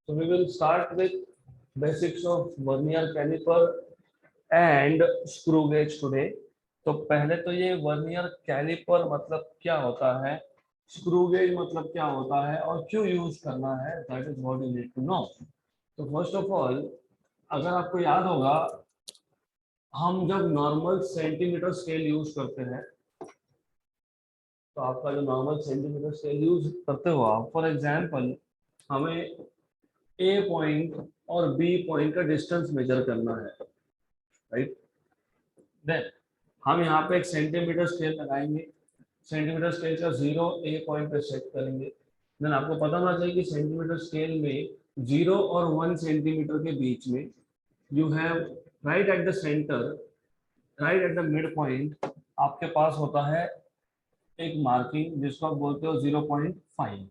So we will start with basics of vernier caliper and screw gauge today. तो पहले तो ये vernier caliper मतलब क्या होता है, स्क्रू गेज मतलब क्या होता है और क्यों यूज करना है, that is what you need to know. तो फर्स्ट ऑफ ऑल, अगर आपको याद होगा, हम जब नॉर्मल सेंटीमीटर स्केल यूज करते हैं, तो आपका जो नॉर्मल सेंटीमीटर स्केल यूज करते हो आप, फॉर एग्जांपल हमें ए पॉइंट और बी पॉइंट का डिस्टेंस मेजर करना है, राइट। देन हम यहाँ पे एक सेंटीमीटर स्केल लगाएंगे, सेंटीमीटर स्केल का 0 ए पॉइंट पे सेट करेंगे। देन आपको पता होना चाहिए कि सेंटीमीटर स्केल में 0 और 1 सेंटीमीटर के बीच में you have right at the centre, right at the mid point, आपके पास होता है एक मार्किंग जिसको आप बोलते हो 0.5।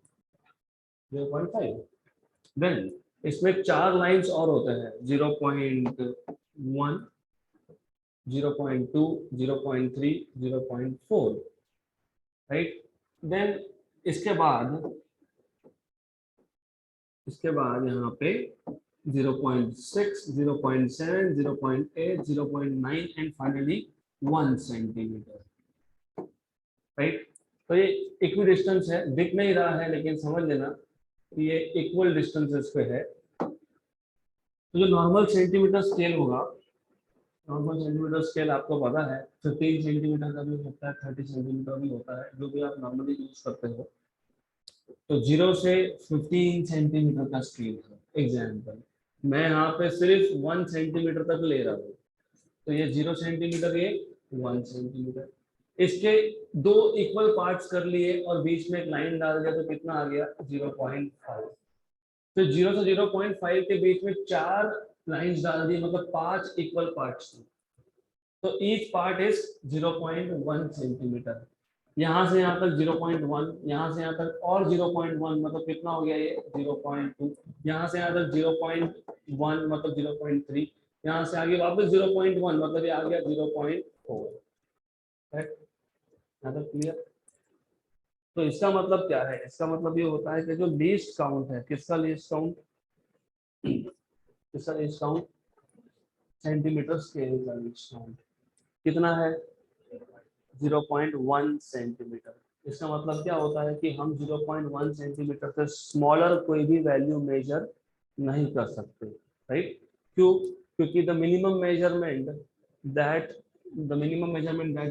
देन इसमें 4 लाइंस और होते हैं, 0.1, 0.2, 0.3, 0.4, राइट। देन इसके बाद यहाँ पे 0.6, 0.7, 0.8, 0.9 एंड फाइनली 1 सेंटीमीटर, राइट। तो ये इक्वी डिस्टेंस है, दिख नहीं रहा है लेकिन समझ लेना कि ये इक्वल डिस्टेंसेस पे है। तो जो नॉर्मल सेंटीमीटर स्केल होगा, नॉर्मल सेंटीमीटर स्केल आपको पता है 15 सेंटीमीटर का भी होता है, 30 सेंटीमीटर भी होता है, जो भी आप नॉर्मली यूज करते हो। तो 0 से 15 सेंटीमीटर का स्केल है। एग्जाम्पल, मैं यहाँ पे सिर्फ 1 सेंटीमीटर तक ले रहा हूँ, तो ये 0 सेंटीमीटर, ये 1 सेंटीमीटर। इसके 2 इक्वल पार्ट्स कर लिए और बीच में एक लाइन डाल दिया, तो कितना आ गया 0.5। तो 0 से 0.5 के बीच में 4 लाइंस डाल दी, मतलब 5 इक्वल पार्ट्स थी। तो ईच पार्ट इज 0.1 सेंटीमीटर। यहाँ से यहाँ तक 0.1, यहाँ से यहाँ तक और 0.1, मतलब कितना हो गया ये 0.2। यहाँ से यहाँ तक 0.1 मतलब 0.3, यहाँ से आगे वापस 0.1 मतलब ये आ गया 0.4, राइट। यहाँ तक क्लियर। तो इसका मतलब क्या है, इसका मतलब ये होता है कि जो लीस्ट काउंट है, किसका लीस्ट काउंट, किसका लीस्ट काउंट, सेंटीमीटर स्केल का लीस्ट काउंट कितना है 0.1 सेंटीमीटर। इसका मतलब क्या होता है कि हम 0.1 सेंटीमीटर से स्मॉलर कोई भी वैल्यू मेजर नहीं कर सकते, राइट। क्यों? क्योंकि the minimum measurement that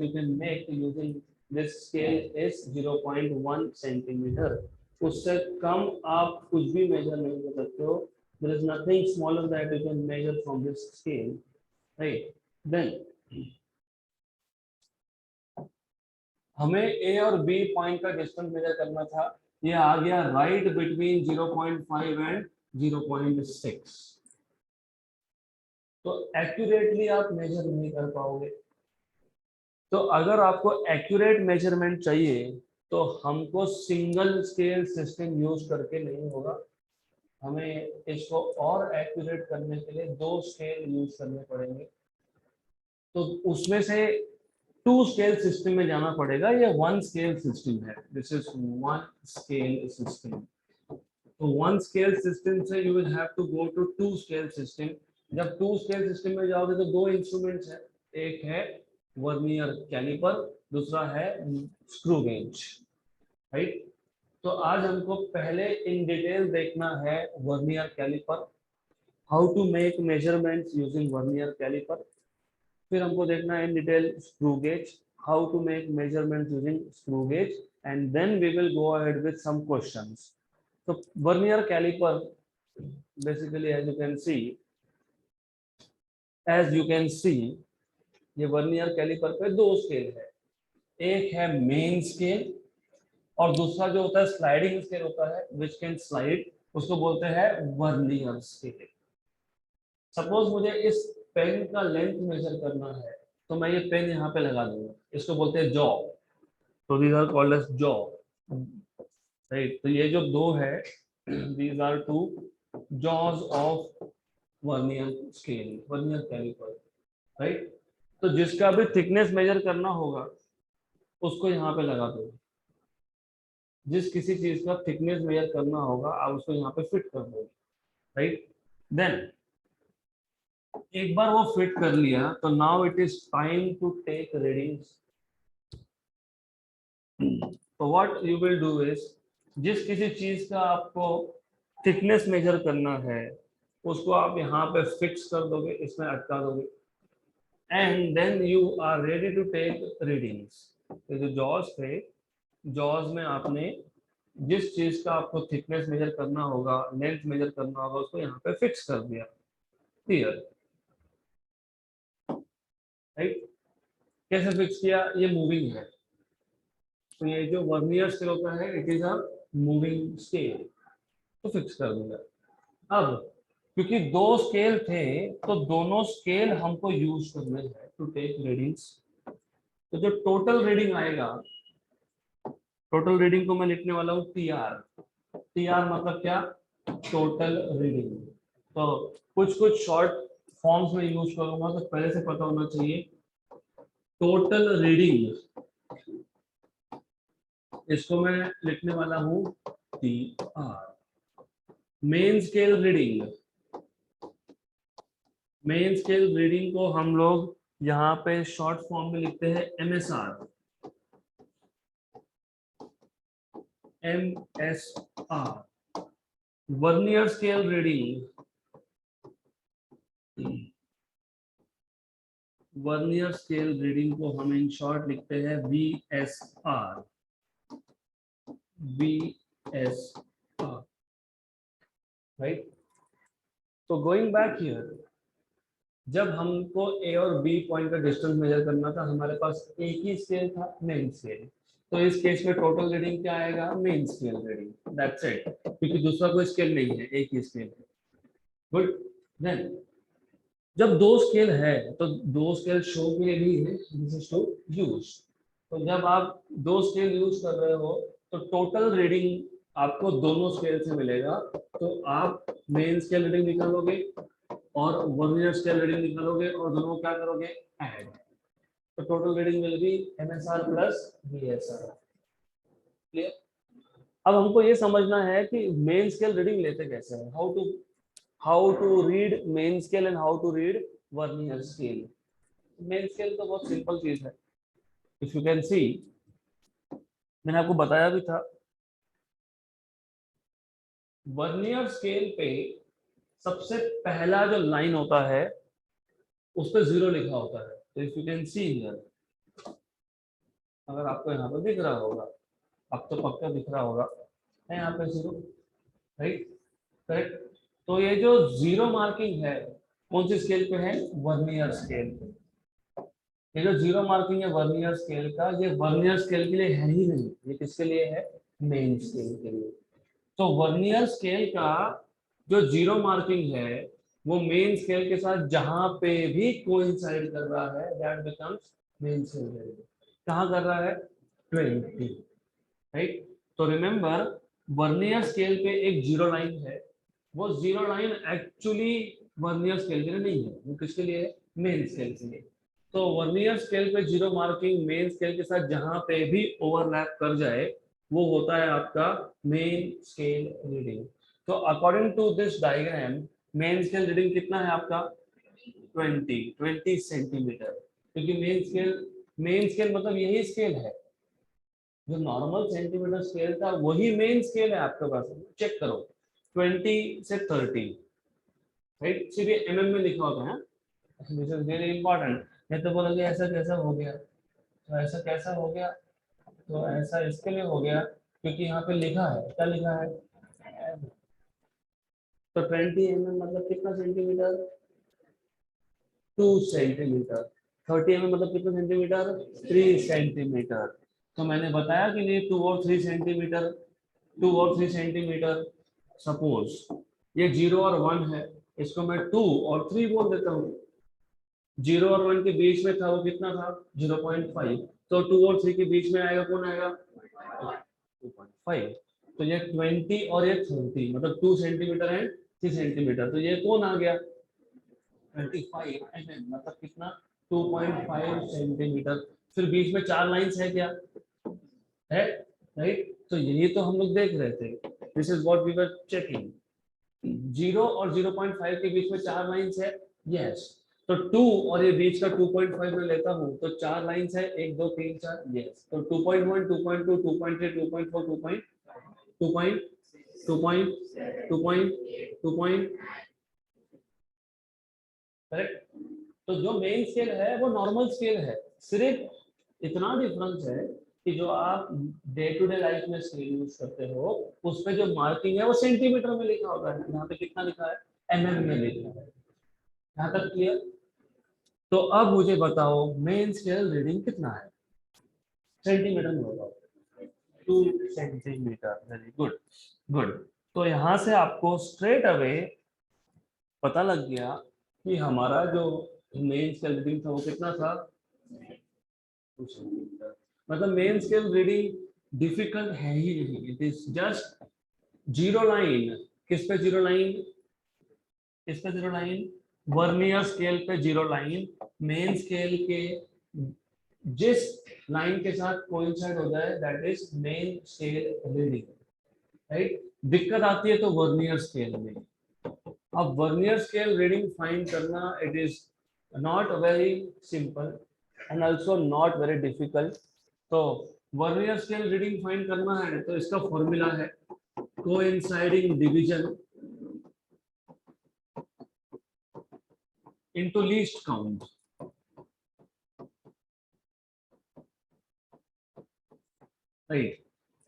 you can make using this scale is 0.1 centimetre. उससे कम आप कुछ भी मेजर नहीं कर सकते हो। There is nothing smaller that you can measure from this scale, right. Then हमें ए और बी पॉइंट का डिस्टेंस मेजर करना था, ये आ गया राइट बिटवीन 0.5 एंड 0.6। तो एक्यूरेटली आप मेजर नहीं कर पाओगे। तो अगर आपको एक्यूरेट मेजरमेंट चाहिए तो हमको सिंगल स्केल सिस्टम यूज करके नहीं होगा, हमें इसको और एक्यूरेट करने के लिए 2 स्केल यूज करने पड़ेंगे। तो उसमें से 2 स्केल सिस्टम में जाना पड़ेगा, ये 1 स्केल सिस्टम है, दिस इज 1 स्केल सिस्टम। तो 1 स्केल सिस्टम से you will have to go to 2 scale system. जब 2 स्केल सिस्टम में जाओगे तो 2 इंस्ट्रूमेंट्स है, एक है वर्नियर कैलिपर, दूसरा है स्क्रू गेज, राइट। तो आज हमको पहले इन डिटेल देखना है vernier caliper, how to make measurements using vernier caliper. फिर हमको देखना है in detail screw gauge, how to make measurements using screw gauge, and then we will go ahead with some questions. तो vernier caliper basically as you can see ये vernier caliper पे 2 scale है, एक है मेन स्केल और दूसरा जो होता है स्लाइडिंग स्केल होता है, विच कैन स्लाइड, उसको बोलते हैं वर्नियर स्केल। सपोज मुझे इस पेन का लेंथ मेजर करना है, तो मैं ये पेन यहाँ पे लगा दूंगा, इसको बोलते हैं जॉ। तो these are called as jaw, right. तो ये जो 2 है, these are 2 jaws of vernier scale, vernier caliper, right. तो जिसका भी थिकनेस मेजर करना होगा उसको यहाँ पे लगा दो, जिस किसी चीज का थिकनेस मेजर करना होगा आप उसको यहाँ पे फिट कर दोगे, राइट। देन एक बार वो फिट कर लिया तो now it is time to take readings. तो what you will do is, जिस किसी चीज का आपको थिकनेस मेजर करना है उसको आप यहाँ पे फिक्स कर दोगे, इसमें अटका दोगे, and then you are ready to take readings. तो जो जॉज थे, जॉज में आपने जिस चीज का आपको थिकनेस मेजर करना होगा, लेंथ मेजर करना होगा, उसको यहाँ पे फिक्स कर दिया। Clear, right. कैसे फिक्स किया, ये मूविंग है, तो ये जो वर्नियर स्केल होता है it is a moving scale, तो फिक्स कर दिया। अब क्योंकि दो स्केल थे तो दोनों स्केल हमको यूज करने हैं टू टेक रीडिंग्स। तो जो टोटल रीडिंग आएगा, टोटल रीडिंग को मैं लिखने वाला हूँ टी आर। टी आर मतलब क्या, टोटल रीडिंग। तो कुछ कुछ शॉर्ट फॉर्म्स में यूज करूंगा, तो पहले से पता होना चाहिए। टोटल रीडिंग, इसको मैं लिखने वाला हूँ T R. Main scale reading, main scale reading को हम लोग यहाँ पे शॉर्ट फॉर्म में लिखते हैं MSR। MSR। Vernier scale reading, vernier scale reading को हम इन शॉर्ट लिखते हैं VSR। VSR, right. तो गोइंग बैक हियर, जब हमको ए और बी पॉइंट का डिस्टेंस मेजर करना था, हमारे पास एक ही स्केल था, मेन स्केल। तो इस केस में टोटल रीडिंग क्या आएगा, main scale reading, that's it, क्योंकि दूसरा कोई स्केल नहीं है, एक ही स्केल है। गुड। देन जब दो स्केल है तो दो स्केल शो के लिए भी है, दिस इज टू यूज। तो जब आप दो स्केल यूज कर रहे हो तो टोटल रीडिंग आपको दोनों स्केल से मिलेगा। तो आप मेन स्केल रीडिंग निकालोगे और वर्नियर स्केल रीडिंग निकालोगे और दोनों क्या करोगे, ऐड। तो total reading will be MSR plus VSR। Clear. अब हमको ये समझना है कि मेन स्केल रीडिंग लेते कैसे हैं, how to read main scale and how to read vernier scale. Main scale तो बहुत सिंपल चीज है। इफ यू कैन सी, मैंने आपको बताया भी था, वर्नियर स्केल पे सबसे पहला जो लाइन होता है उस पर 0 लिखा होता है। तो if you can see here, अगर आपको यहाँ पर दिख रहा होगा, अब तो पक्का दिख रहा होगा, है यहाँ पे 0, राइट, करेक्ट। तो ये जो 0 मार्किंग है कौन सी स्केल पे है, वर्नियर स्केल पे। ये जो 0 मार्किंग है वर्नियर स्केल का, ये वर्नियर स्केल के लिए है ही नहीं, ये किसके लिए है, मेन स्केल के लिए। तो वर्नियर स्केल का जो 0 मार्किंग है वो मेन स्केल के साथ जहां पे भी कोइंसाइड कर रहा है that becomes main scale reading. कहाँ कर रहा है, 20, राइट। तो रिमेंबर, वर्नियर स्केल पे एक 0 लाइन है, वो 0 लाइन एक्चुअली वर्नियर स्केल के लिए नहीं है, वो किसके लिए है, मेन स्केल के लिए। तो वर्नियर स्केल पे 0 मार्किंग मेन स्केल के साथ जहां पे भी ओवरलैप कर जाए वो होता है आपका मेन स्केल रीडिंग। तो according to this diagram, main scale reading कितना है आपका, 20 सेंटीमीटर। क्योंकि मेन स्केल मतलब यही स्केल है, जो नॉर्मल सेंटीमीटर स्केल था वही मेन स्केल है आपके पास। चेक करो, 20 से 30, राइट। सिर्फ ये mm में लिखा होता है, दिस इज वेरी इंपॉर्टेंट। नहीं तो बोलोगे ऐसा कैसा हो गया, तो ऐसा कैसा हो गया, तो ऐसा इसके लिए हो गया क्योंकि यहाँ पे लिखा है, क्या लिखा है, तो 20 मतलब कितना सेंटीमीटर, 2 सेंटीमीटर। 30 मतलब कितना सेंटीमीटर, 3 सेंटीमीटर। तो मैंने बताया कि नहीं 2 और 3 सेंटीमीटर, 2 और 3 सेंटीमीटर। सपोज ये 0 और 1 है, इसको मैं 2 और 3 बोल देता हूँ। 0 और 1 के बीच में था वो कितना था, 0.5। तो 2 और 3 के बीच में आएगा, कौन आएगा, 2.5। तो ये 20 और ये 30 मतलब 2 सेंटीमीटर एंड 3 सेंटीमीटर। तो ये कौन आ गया, 25 मतलब कितना, 2.5 सेंटीमीटर। फिर बीच में 4 लाइंस है क्या, है, राइट। तो यही तो हम लोग देख रहे थे, this is what we were checking. 0 और 0.5 के बीच में 4 लाइंस है, यस। तो 2 और ये बीच का 2.5 में लेता हूँ तो 4 लाइंस है, 1 2 3 4, यस। तो 2.1 2.2 2.3 2.4 2.2 करेक्ट। तो जो मेन स्केल है वो नॉर्मल स्केल है, सिर्फ इतना डिफरेंस है कि जो आप डे टू डे लाइफ में स्केल यूज करते हो उस पे जो मार्किंग है वो सेंटीमीटर में लिखा होता है, यहाँ पे कितना लिखा है, एमएम में लिखा है। यहाँ तक क्लियर? तो अब मुझे बताओ मेन स्केल रीडिंग कितना है, सेंटीमीटर में बताओ। 2 सेंटीमीटर, वेरी गुड, गुड। तो यहाँ से आपको स्ट्रेट अवे पता लग गया कि हमारा जो मेन स्केल रीडिंग था वो कितना था, 2 सेंटीमीटर। मतलब मेन स्केल रीडिंग डिफिकल्ट है ही नहीं, it is just zero line. किस पे जीरो लाइन, किस पे जीरो लाइन, वर्नियर स्केल पे जीरो लाइन, मेन स्केल के जिस लाइन के साथ कोइंसाइड हो जाए that is main scale reading, right. दिक्कत आती है तो वर्नियर स्केल में। अब वर्नियर स्केल रीडिंग फाइंड करना it is not very simple and also not very difficult. तो वर्नियर स्केल रीडिंग फाइंड करना है तो इसका फॉर्मूला है coinciding division into least count. Right.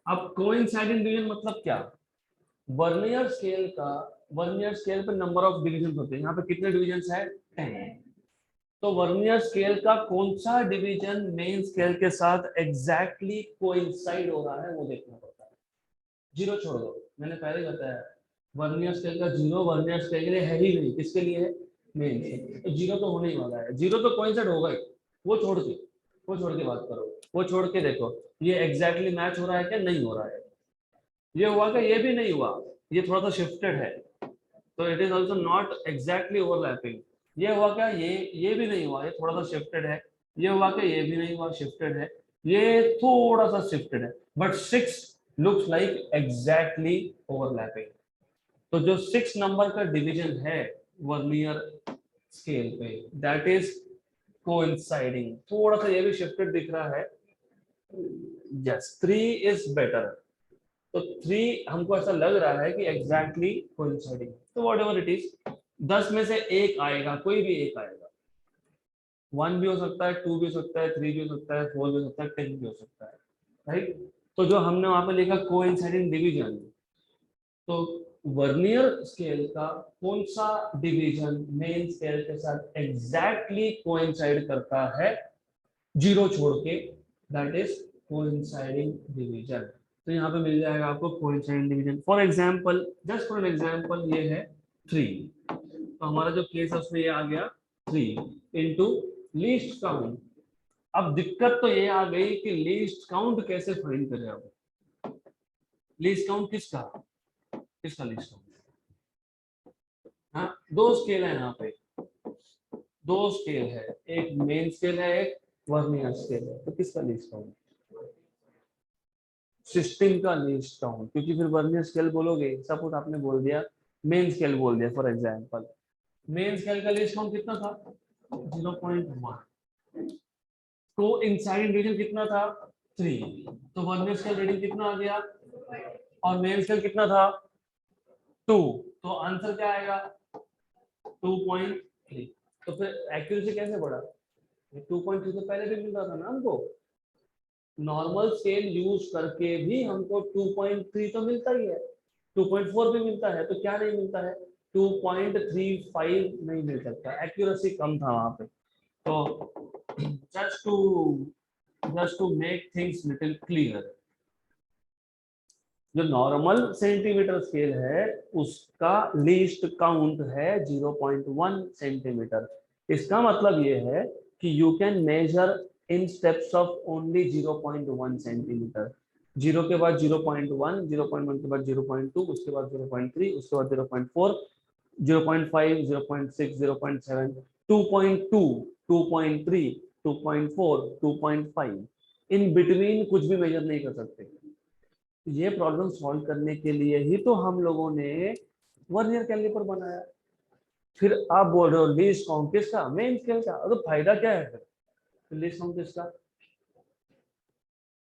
अब कोइंसाइडिंग डिवीजन मतलब क्या, वर्नियर स्केल का, वर्नियर स्केल पे नंबर ऑफ डिवीजन होते हैं, यहाँ पे कितने डिवीजन है, 10। तो वर्नियर स्केल का कौन सा डिवीजन मेन स्केल के साथ एग्जैक्टली कोइंसाइड हो रहा है वो देखना पड़ता है। जीरो छोड़ दो, मैंने पहले बताया वर्नियर स्केल का जीरो वर्नियर स्केल के लिए है ही नहीं, किसके लिए है, मेन स्केल। तो जीरो तो होने ही वाला है, जीरो तो कोइंसाइड होगा ही। वो छोड़ के, वो छोड़ के बात करो, वो छोड़ के देखो ये एग्जैक्टली मैच हो रहा है क्या, नहीं हो रहा है। ये हुआ क्या, ये भी नहीं हुआ, ये थोड़ा सा शिफ्टेड है, तो it is also not exactly overlapping. ये हुआ क्या, ये भी नहीं हुआ, ये थोड़ा सा शिफ्टेड है। ये हुआ क्या, ये भी नहीं हुआ, शिफ्टेड है। ये थोड़ा सा शिफ्टेड है, but 6 looks like exactly overlapping. तो जो 6 नंबर का डिवीजन है वर्नियर स्केल पे दैट इज कोइंसाइडिंग। थोड़ा सा ये भी शिफ्टेड दिख रहा है, यस 3 इज बेटर। तो 3 हमको ऐसा लग रहा है कि एग्जैक्टली कोइंसाइडिंग। तो वॉट एवर इट इज, 10 में से एक आएगा, कोई भी एक आएगा। 1 भी हो सकता है, 2 भी हो सकता है, 3 भी हो सकता है, 4 भी हो सकता है, 10 भी हो सकता है, राइट। तो जो हमने वहां पे लिखा कोइंसाइडिंग डिवीजन, तो वर्नियर स्केल का कौन सा डिवीजन मेन स्केल के साथ एग्जैक्टली कोइंसाइड करता है जीरो छोड़ के, दैट इज कोइंसाइडिंग डिवीजन। तो यहाँ पे मिल जाएगा आपको coinciding division. For example, just for an example, ये है 3, तो हमारा जो केस है उसमें ये आ गया 3 इंटू लीस्ट काउंट। अब दिक्कत तो ये आ गई कि लीस्ट काउंट कैसे फाइंड करें। अब लीस्ट काउंट किसका, किसका लीस्ट काउंट, हाँ दो स्केल है यहाँ पे, दो स्केल है, एक मेन स्केल है, एक वर्नियर स्केल है, तो किसका लीस्ट काउंट, सिस्टम का लीस्ट काउंट। क्योंकि फिर वर्नियर स्केल बोलोगे, सपोज आपने बोल दिया मेन स्केल बोल दिया फॉर एग्जांपल, मेन स्केल का लीस्ट काउंट कितना था, 0.1। तो इनसाइड डिवीजन कितना था, 3। तो वर्नियर स्केल रीडिंग कितना आ गया, और मेन स्केल कितना था, 2। तो आंसर क्या आएगा, 2.3। तो फिर एक्यूरेसी कैसे बढ़ा, 2.3 तो पहले भी मिल रहा था ना हमको, नॉर्मल स्केल यूज करके भी हमको 2.3 तो मिलता ही है, 2.4 भी मिलता है, तो क्या नहीं मिलता है, 2.35 नहीं मिल सकता, एक्यूरेसी कम था वहां पे। तो just to make things little clear, जो नॉर्मल सेंटीमीटर स्केल है उसका लीस्ट काउंट है 0.1 सेंटीमीटर। इसका मतलब ये है कि you can measure in steps of only 0.1 centimetre. 0 के बाद 0.1, 0.1 के बाद 0.2, उसके बाद 0.3, उसके बाद 0.4, 0.5, 0.6, 0.7, 2.2, 2.3, 2.4, 2.5, इन बिटवीन कुछ भी मेजर नहीं कर सकते। ये प्रॉब्लम सॉल्व करने के लिए ही तो हम लोगों ने वर्नियर कैलिपर बनाया। फिर आप बोल रहे हो लीस्ट काउंट किसका, मेन स्केल का। तो फायदा क्या है फिर लीस्ट काउंट किसका,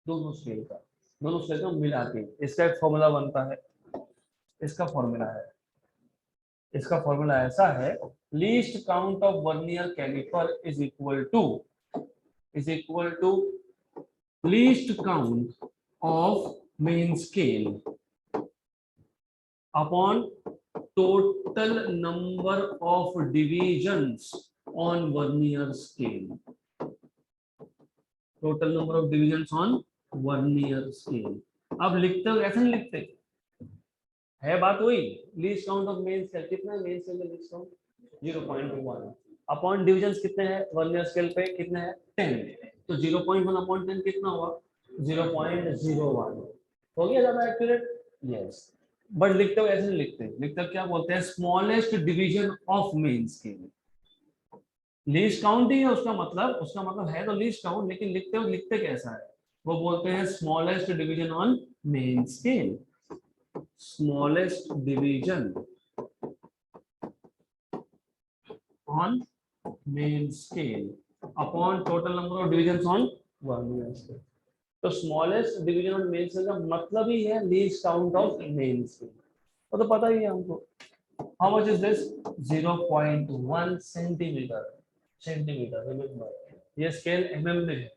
दोनों स्केल का, दोनों स्केल का मिला के इसका एक फॉर्मूला बनता है। इसका फॉर्मूला है, इसका फॉर्मूला ऐसा है, least count of vernier caliper is equal to least count of main scale upon total number of divisions on vernier scale, total number of divisions on vernier scale। अब लिखते हो ऐसा नहीं लिखते, है बात वही, least count of main scale कितना है, मेन स्केल में लीस्ट काउंट 0.1 अपॉन डिविजन कितने हैं वर्नियर स्केल पे, कितने हैं 10, तो 0.1 अपॉन 10 कितना हुआ 0.01। हो गया ज्यादा एक्यूरेट, यस। बट लिखते हो ऐसे नहीं लिखते, लिखते क्या बोलते हैं, smallest division of main scale. Least count ही है उसका मतलब है तो लीस्ट काउंट, लेकिन लिखते कैसा है, वो बोलते हैं smallest division on main scale, smallest division on main scale upon total number of division on vernier scale. तो smallest division on main scale का मतलब ही है least count of main scale, वो तो पता ही है हमको। How much is this 0.1 centimetre, remember ये स्केल एमएम में है,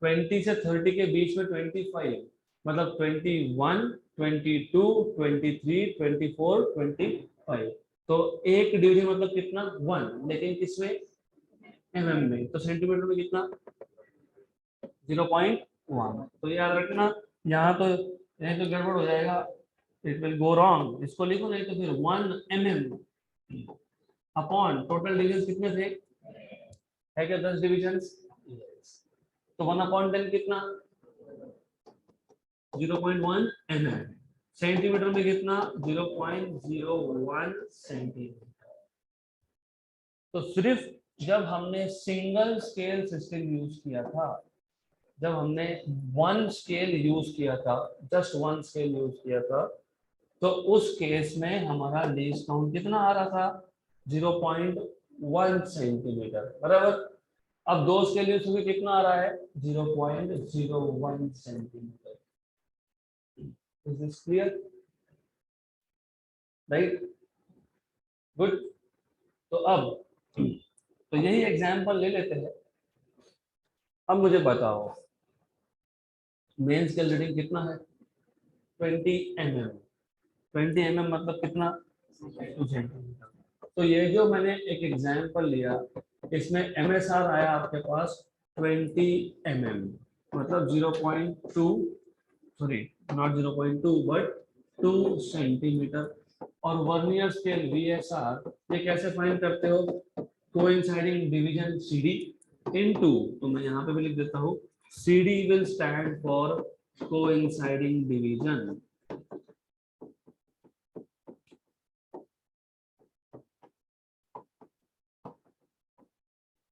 20 से 30 के बीच में 25 मतलब 21 22 23 24 25, तो एक डिवीजन मतलब कितना 1, लेकिन किसमें एमएम में, तो सेंटीमीटर में कितना 0.1। तो याद रखना, यहाँ तो नहीं तो गड़बड़ हो जाएगा, इट विल गो रॉन्ग, इसको लिखो नहीं तो फिर 1 mm अपॉन टोटल डिवीजन कितने थे, है क्या 10 डिवीजन, तो 1 अपॉन 10 कितना 0.1 mm, सेंटीमीटर में कितना 0.01 सेंटीमीटर। तो सिर्फ जब हमने सिंगल स्केल सिस्टम यूज किया था, जब हमने वन स्केल यूज किया था, जस्ट वन स्केल यूज किया था, तो उस केस में हमारा लीस्ट काउंट कितना आ रहा था 0.1 सेंटीमीटर, बराबर। अब दो स्केल यूज करके कितना आ रहा है 0.01 centimetre. Is this clear, right, good. तो अब तो यही एग्जांपल ले लेते हैं। अब मुझे बताओ मेन स्केल रीडिंग कितना है 20 mm, 20 mm मतलब कितना 2 सेंटीमीटर। तो ये जो मैंने एक एग्जांपल लिया, इसमें MSR आया आपके पास 20 mm मतलब 0.2, सॉरी नॉट 0.2 बट 2 सेंटीमीटर। और वर्नियर स्केल VSR ये कैसे फाइंड करते हो, कोइंसाइडिंग डिवीजन CD इनटू, तो मैं यहाँ पे भी लिख देता हूँ CD will stand for coinciding division,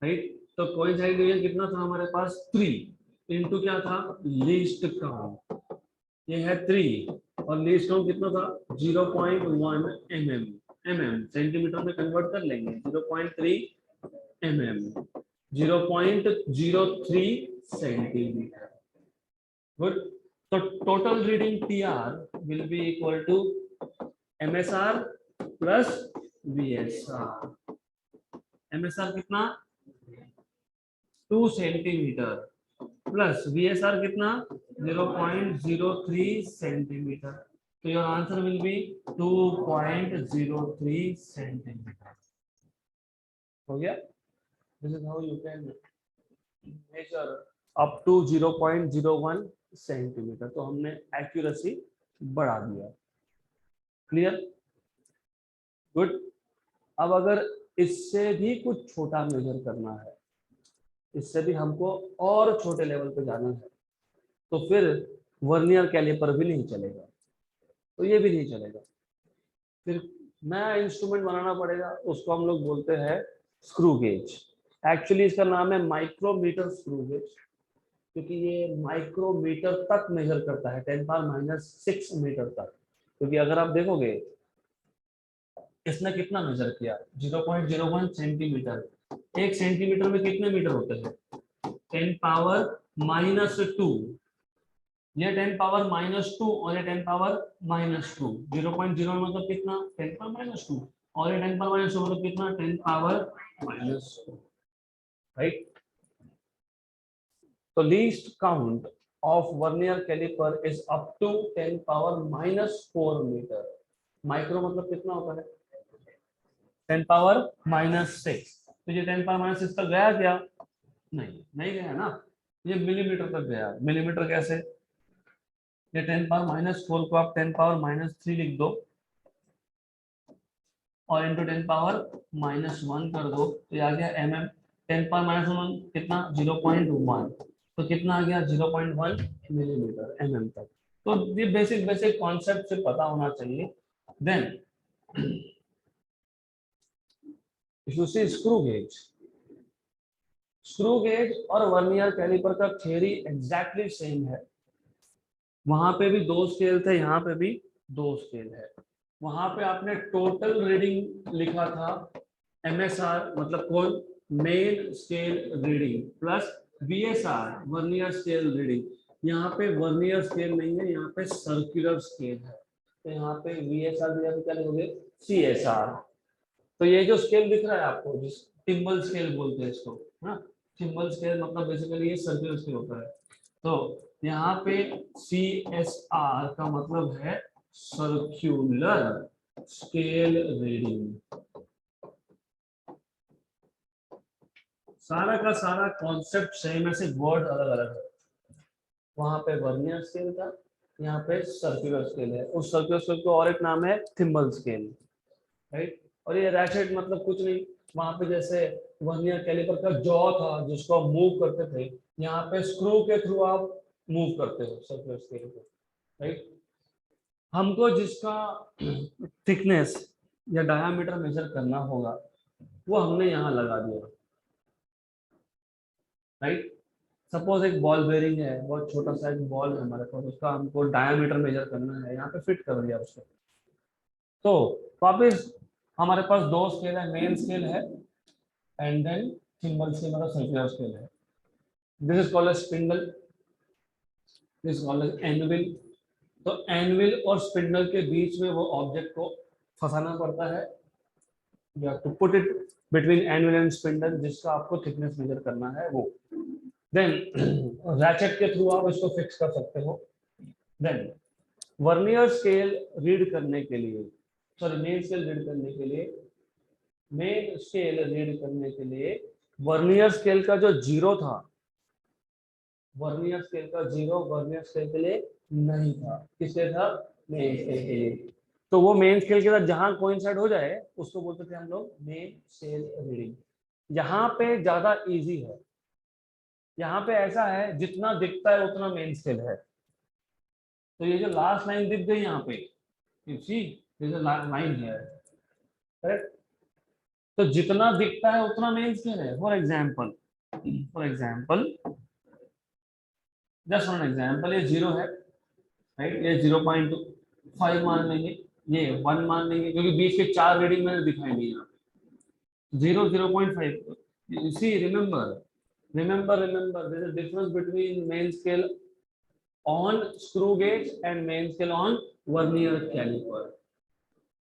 right. तो कोइंसाइडिंग डिवीजन कितना था हमारे पास 3 इनटू क्या था लीस्ट काउंट, ये है 3 और लीस्ट काउंट कितना था 0.1 mm सेंटीमीटर में कन्वर्ट कर लेंगे 0.3 mm 0.03 सेंटीमीटर, गुड। तो total reading TR will be equal to MSR plus VSR। MSR कितना 2 सेंटीमीटर प्लस VSR कितना 0.03 सेंटीमीटर, तो your answer will be 2.03 centimetre. हो गया, this is how you can measure up to 0.01 centimetre. तो हमने accuracy बढ़ा दिया, क्लियर, गुड। अब अगर इससे भी कुछ छोटा मेजर करना है, इससे भी हमको और छोटे लेवल पे जाना है, तो फिर वर्नियर कैलिपर भी नहीं चलेगा, तो ये भी नहीं चलेगा, फिर नया इंस्ट्रूमेंट बनाना पड़ेगा, उसको हम लोग बोलते हैं स्क्रू गेज। एक्चुअली इसका नाम है माइक्रोमीटर स्क्रू गेज, क्योंकि ये माइक्रोमीटर तक मेजर करता है 10⁻⁶ मीटर तक। क्योंकि अगर आप देखोगे इसने कितना मेजर किया, 0.01 सेंटीमीटर। एक सेंटीमीटर में कितने मीटर होते हैं, 10⁻²। ये 10⁻², और ये 10⁻²। 0.0 मतलब कितना, 10⁻², और ये 10⁻² मतलब कितना, 10⁻², राइट। तो least count of vernier caliper is up to 10⁻⁻4 metre. Micro मतलब कितना होता है, 10⁻⁻6। तो ये 10⁻⁻6 तक गया क्या, नहीं गया ना, ये मिलीमीटर तक गया। मिलीमीटर कैसे, ये 10⁻⁻4 को आप 10⁻⁻3 लिख दो और इंटू 10⁻⁻1 कर दो, तो ये आ गया mm। 10⁻⁻1 कितना, 0.1, तो कितना आ गया, 0.1 मिलीमीटर mm तक। तो ये बेसिक बेसिक कॉन्सेप्ट से पता होना चाहिए। Then if you see screw gauge और वर्नियर कैलिपर का थ्योरी एग्जैक्टली सेम है। वहां पे भी 2 स्केल थे, यहाँ पे भी 2 स्केल है। वहां पे आपने टोटल रीडिंग लिखा था MSR, मतलब कौन, main scale reading, plus VSR, vernier scale reading. यहाँ पे वर्नियर स्केल नहीं है, यहाँ पे सर्कुलर स्केल है। तो यहाँ पे VSR क्या लिखोगे, CSR। तो ये जो स्केल दिख रहा है आपको, जिस टिम्बल स्केल बोलते हैं इसको, ना, टिम्बल स्केल मतलब बेसिकली ये सर्कुलर स्केल होता है। तो यहाँ पे CSR का मतलब है सर्क्यूलर स्केल रीडिंग। सारा का सारा कॉन्सेप्ट सेम है, सिर्फ वर्ड अलग अलग है। वहां पे वर्नियर स्केल था, यहाँ पे सर्कुलर स्केल है। उस सर्कुलर स्केल को और एक नाम है थिम्बल स्केल, राइट। और ये रैचेट मतलब कुछ नहीं, वहां पे जैसे वर्नियर कैलिपर का जॉ था जिसको आप मूव करते थे, यहाँ पे स्क्रू के थ्रू आप मूव करते हो सर्कुलर स्केल को, राइट। हमको जिसका थिकनेस या डायामीटर मेजर करना होगा वो हमने यहाँ लगा दिया, राइट। सपोज एक बॉल बेरिंग है, बहुत छोटा सा एक बॉल है हमारे पास, उसका हमको डायामीटर मेजर करना है, यहाँ पे फिट कर दिया उसको। तो वापस हमारे पास 2 स्केल है, मेन स्केल है एंड देन थिम्बल स्केल मतलब सर्कुलर स्केल है। This is called as spindle, this is called as anvil. तो एनविल और स्पिंडल के बीच में वो ऑब्जेक्ट को फंसाना पड़ता है। You have to put it between anvil and spindle, जिसका आपको थिकनेस मेजर करना है वो। देन रैचेट के थ्रू आप इसको फिक्स कर सकते हो। देन वर्नियर स्केल रीड करने के लिए, सॉरी मेन स्केल रीड करने के लिए, मेन स्केल रीड करने के लिए वर्नियर स्केल का जो 0 था, वर्नियर स्केल का 0 वर्नियर स्केल के लिए नहीं था, किसके था, मेन स्केल के लिए। तो वो मेन स्केल के साथ जहां कोइंसाइड हो जाए उसको बोलते थे हम लोग मेन स्केल रीडिंग। यहाँ पे ज्यादा इजी है, यहाँ पे ऐसा है जितना दिखता है उतना मेन स्केल है। तो ये जो लास्ट लाइन दिख गई यहाँ पे, लाइन है, करेक्ट। तो जितना दिखता है उतना मेन स्केल है। For example just for example, ये 0 है, राइट, ये 0.5 मान लेंगे, ये 1 मान लेंगे, क्योंकि बीच के 4 रीडिंग मैंने दिखाई नहीं यहाँ पे। 0, 0.5। सी remember there is a difference between main scale on screw gauge and main scale on vernier caliper।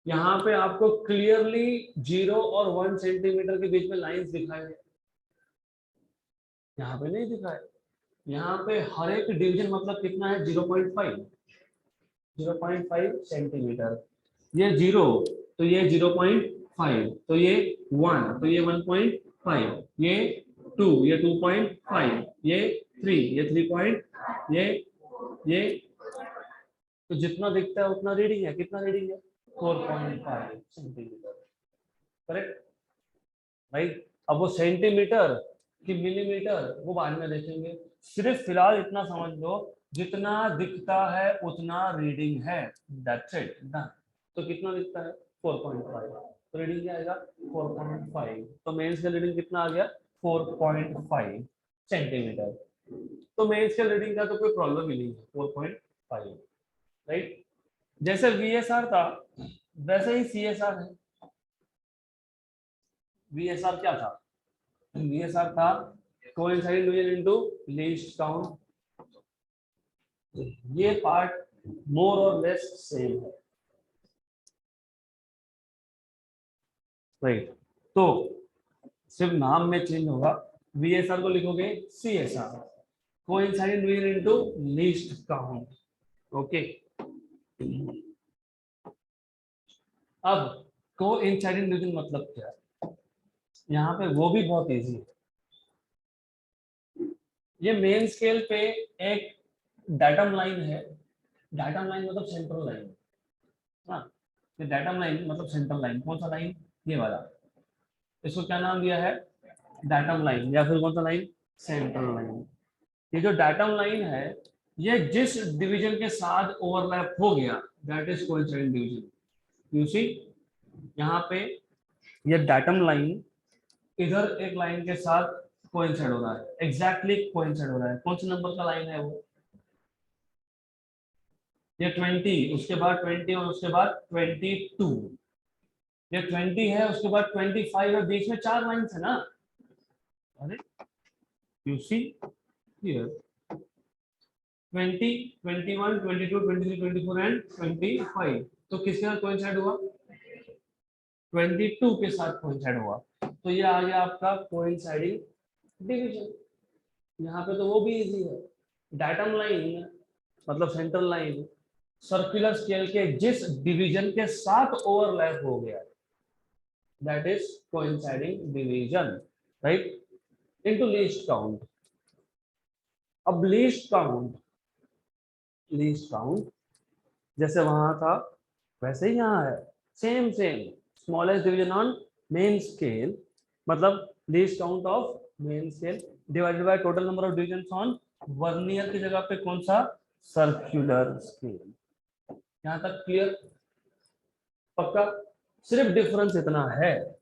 यहाँ पे आपको क्लियरली 0 और 1 सेंटीमीटर के बीच में लाइंस दिखाई है, यहाँ पे नहीं दिखाए। यहाँ पे हर एक डिवीजन मतलब कितना है, 0.5 सेंटीमीटर। ये 0 तो ये 0.5, तो ये 1 तो ये 1.5, ये 2 ये 2.5, ये 3 ये 3 ये तो जितना दिखता है उतना रीडिंग है। कितना रीडिंग है, 4.5 सेंटीमीटर, करेक्ट, राइट। अब वो सेंटीमीटर कि मिलीमीटर वो बाद में देखेंगे, सिर्फ फिलहाल इतना समझ लो, जितना दिखता है उतना रीडिंग है, दैट्स इट, डन। तो कितना दिखता है, 4.5, तो रीडिंग क्या आएगा, 4.5। तो मेन स्केल रीडिंग कितना आ गया, 4.5 सेंटीमीटर। तो मेन स्केल रीडिंग का तो कोई प्रॉब्लम ही नहीं है, 4.5, राइट। जैसे VSR था वैसे ही CSR है। VSR क्या था? VSR था coinciding division into least count. ये पार्ट मोर और लेस सेम है, राइट। तो सिर्फ नाम में चेंज होगा, VSR को लिखोगे CSR, coinciding division into least count. Okay, अब कोइंसाइडिंग डिवीजन मतलब क्या है? यहाँ पे वो भी बहुत इजी है। ये मेन स्केल पे एक डाटम लाइन है, डाटम लाइन मतलब सेंट्रल लाइन, हाँ, ये डाटम लाइन मतलब सेंट्रल लाइन। कौन सा लाइन? ये वाला। इसको क्या नाम दिया है? डाटम लाइन, या फिर कौन सा लाइन? Central line. ये जो डाटम लाइन है, ये जिस डिवीजन के साथ ओवरलैप हो गया, that is कोइंसाइडेंट division. You see, यहाँ पे ये डाटम लाइन इधर एक लाइन के साथ कोइंसाइड हो रहा है, एग्जैक्टली कोइंसाइड हो रहा है। कौन से नंबर का लाइन है वो? ये 20, उसके बाद 20 और उसके बाद 22। ये 20 है, उसके बाद 25 है, बीच में 4 लाइन्स है ना। अरे यू सी हियर 20, 21, 22, 23, 24 एंड 25, तो किसके साथ कोइंसाइड हुआ? 22 के साथ कोइंसाइड हुआ। तो ये आ गया आपका कोइंसाइडिंग डिवीजन। यहाँ पे तो वो भी इजी है, डाटम लाइन मतलब सेंट्रल लाइन सर्कुलर स्केल के जिस डिवीजन के साथ ओवरलैप हो गया, that is coinciding division, right, into least count. अब लीस्ट काउंट, लीस्ट काउंट जैसे वहां था वैसे ही यहाँ है, same same, smallest division on main scale, मतलब least count of main scale divided by total number of division on vernier की जगह पे कौन सा? Circular scale. यहाँ तक क्लियर? पक्का? सिर्फ डिफरेंस इतना है,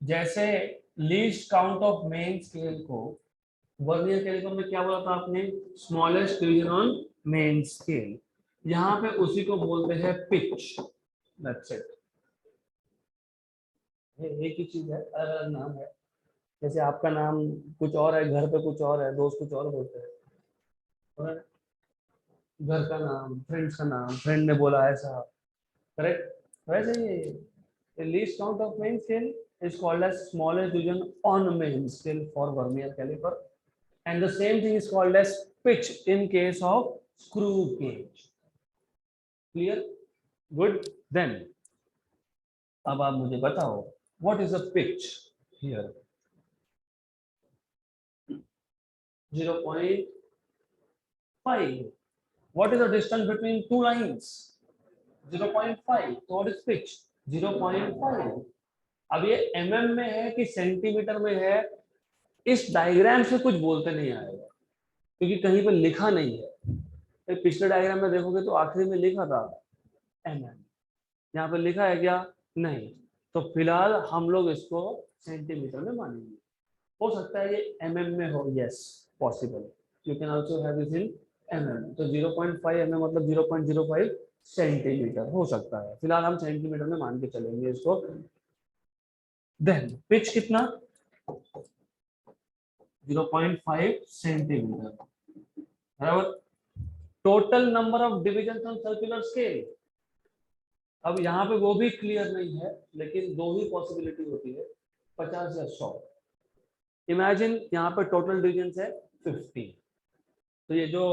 जैसे least count of main scale को वर्नियर कैलिपर में क्या बोला था आपने? Smallest division on main scale. यहाँ पे उसी को बोलते हैं पिच। दैट्स इट, एक ही चीज है, अलग अलग नाम है। जैसे आपका नाम कुछ और है, घर पे कुछ और है, दोस्त कुछ और बोलते हैं, और घर का नाम, फ्रेंड्स का नाम, फ्रेंड ने बोला ऐसा, करेक्ट? वैसे ही least count of main scale is called as smallest division on main scale for vernier caliper, and the same thing is called as pitch in case of screw gauge. Clear? Good. Then अब आप मुझे बताओ, what is a pitch here? 0.5. What is the distance between two lines? 0.5. So what is pitch? 0.5. अब ये mm में है कि centimetre में है, इस डायग्राम से कुछ बोलते नहीं आएगा, क्योंकि कहीं पर लिखा नहीं है। पिछले डायग्राम में देखोगे तो आखिरी में लिखा था mm, यहाँ पर लिखा है क्या? नहीं। तो फिलहाल हम लोग इसको सेंटीमीटर में मानेंगे। हो सकता है ये mm में हो, yes possible, you can also have this in mm। तो 0.5 mm मतलब 0.05 सेंटीमीटर हो सकता है, फिलहाल हम सेंटीमीटर में मान के चलेंगे इसको। देन पिच कितना? 0.5 सेंटीमीटर, बराबर। Total number of division on circular scale, अब यहाँ पे वो भी क्लियर नहीं है, लेकिन दो ही पॉसिबिलिटी होती है, 50 या 100। इमेजिन यहाँ पे टोटल डिविजन है 50, तो ये जो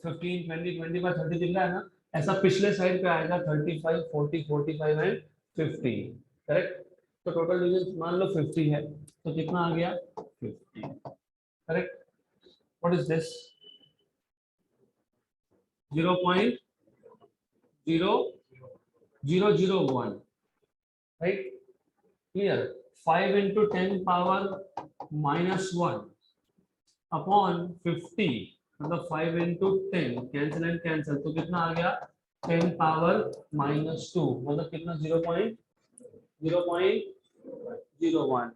15, 20, 25, 30 दिख रहा है ना, ऐसा पिछले साइड पे आएगा 35, 40, 45 एंड 50, करेक्ट? तो टोटल डिविजन मान लो 50 है, तो कितना आ गया? 50, correct? What is this? 0.0001, right? Clear? 5 into 10 power -1 upon 50, मतलब 5 into 10, कैंसिल एंड कैंसिल, तो कितना आ गया? 10 पावर -2, मतलब कितना? 0.01।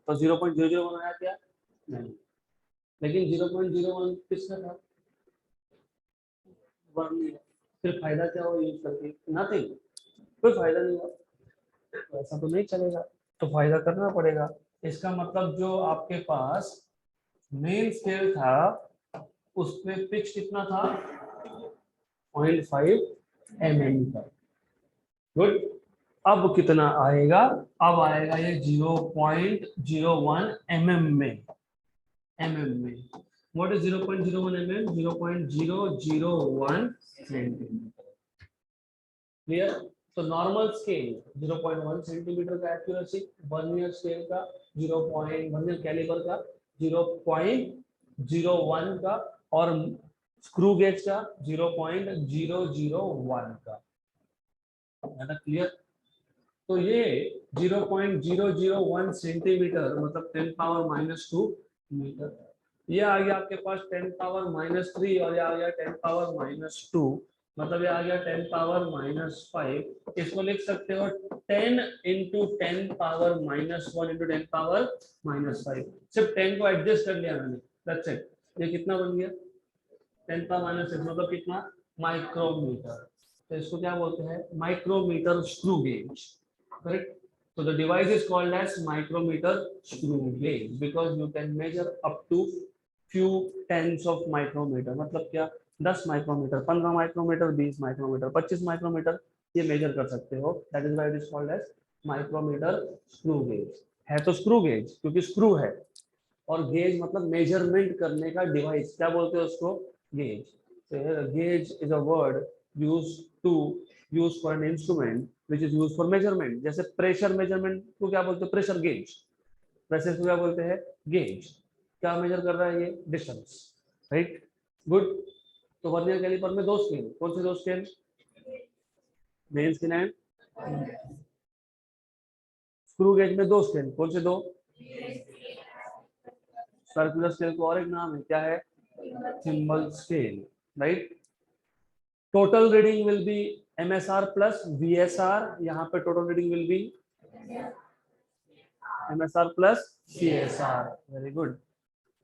तो 0.001 आया क्या? नहीं। लेकिन 0.01 किसका था? वर्नियर। फिर फायदा क्या हुआ यूज करके? नथिंग, कोई फायदा नहीं हुआ, तो ऐसा तो नहीं चलेगा। तो फायदा करना पड़ेगा। इसका मतलब जो आपके पास मेन स्केल था उसमें पिच कितना था, 0.5 mm का। गुड। अब कितना आएगा, अब आएगा ये 0.01 mm में, what is 0.01 mm, 0.001 centimetre. Clear. तो नॉर्मल स्केल 0.1 सेंटीमीटर का एक्यूरेसी, वर्नियर स्केल का 0. वर्नियर कैलिपर का 0.01 का, और स्क्रू गेज का 0.001 का। है ना क्लियर। तो ये 0.001 सेंटीमीटर मतलब 10 पावर -2 मीटर। ये आ गया आपके पास 10 पावर -3, और ये आ गया 10 पावर -2, मतलब ये आ गया 10 पावर -5। इसको लिख सकते हो 10 इंटू 10 पावर -1 इंटू 10 पावर -5। सिर्फ 10 को एडजस्ट कर लिया मैंने, दैट्स इट। ये कितना बन गया, 10 पावर -6 मतलब कितना, माइक्रोमीटर। तो इसको क्या बोलते हैं, micrometer screw gauge. Correct. So the device is called as micrometer screw gauge because you can measure up to few tens of micrometer। मतलब क्या, 10 माइक्रोमीटर, 15 माइक्रोमीटर, 20 माइक्रोमीटर, 25 माइक्रोमीटर ये मेजर कर सकते हो। That is why it is called as micrometer screw gauge. है तो screw gauge क्योंकि screw है, और गेज मतलब मेजरमेंट करने का डिवाइस, क्या बोलते हैं उसको, gauge. Gauge is a word use for an instrument which is use for measurement. जैसे प्रेशर मेजरमेंट को क्या बोलते हैं, प्रेशर गेज। प्रेशर को क्या बोलते हैं, गेज। क्या मेजर कर रहा है ये, डिस्टेंस। Right, good. तो वर्नियर कैलिपर में दो स्केल, कौन से दो scale, main scale and screw gauge में दो स्केल, कौन से दो, सर्कुलर स्केल को और एक नाम है, क्या है, thimble scale. Right. Total reading will be MSR plus VSR। यहाँ पे total reading will be MSR plus CSR। Very good.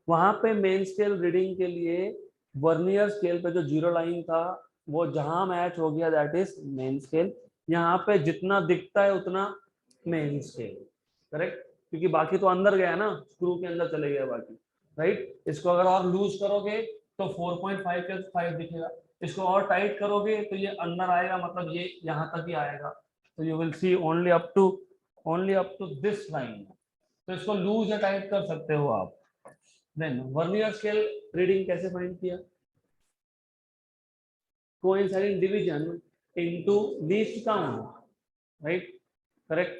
वहां पे मेन स्केल रीडिंग के लिए वर्नियर स्केल पे जो जीरो लाइन था वो जहां मैच हो गया दैट इज मेन स्केल। यहाँ पे जितना दिखता है उतना मेन स्केल। करेक्ट, क्योंकि बाकी तो अंदर गया ना, स्क्रू के अंदर चले गया बाकी। राइट। इसको अगर और लूज करोगे तो 4.5 के 5 दिखेगा, इसको और टाइट करोगे तो ये अंदर आएगा, मतलब ये यहाँ तक ही आएगा। तो you will see only up to this line. तो इसको लूज या टाइट कर सकते हो आप। देन वर्नियर स्केल रीडिंग कैसे फाइंड किया, coinciding division into least count. Right, correct.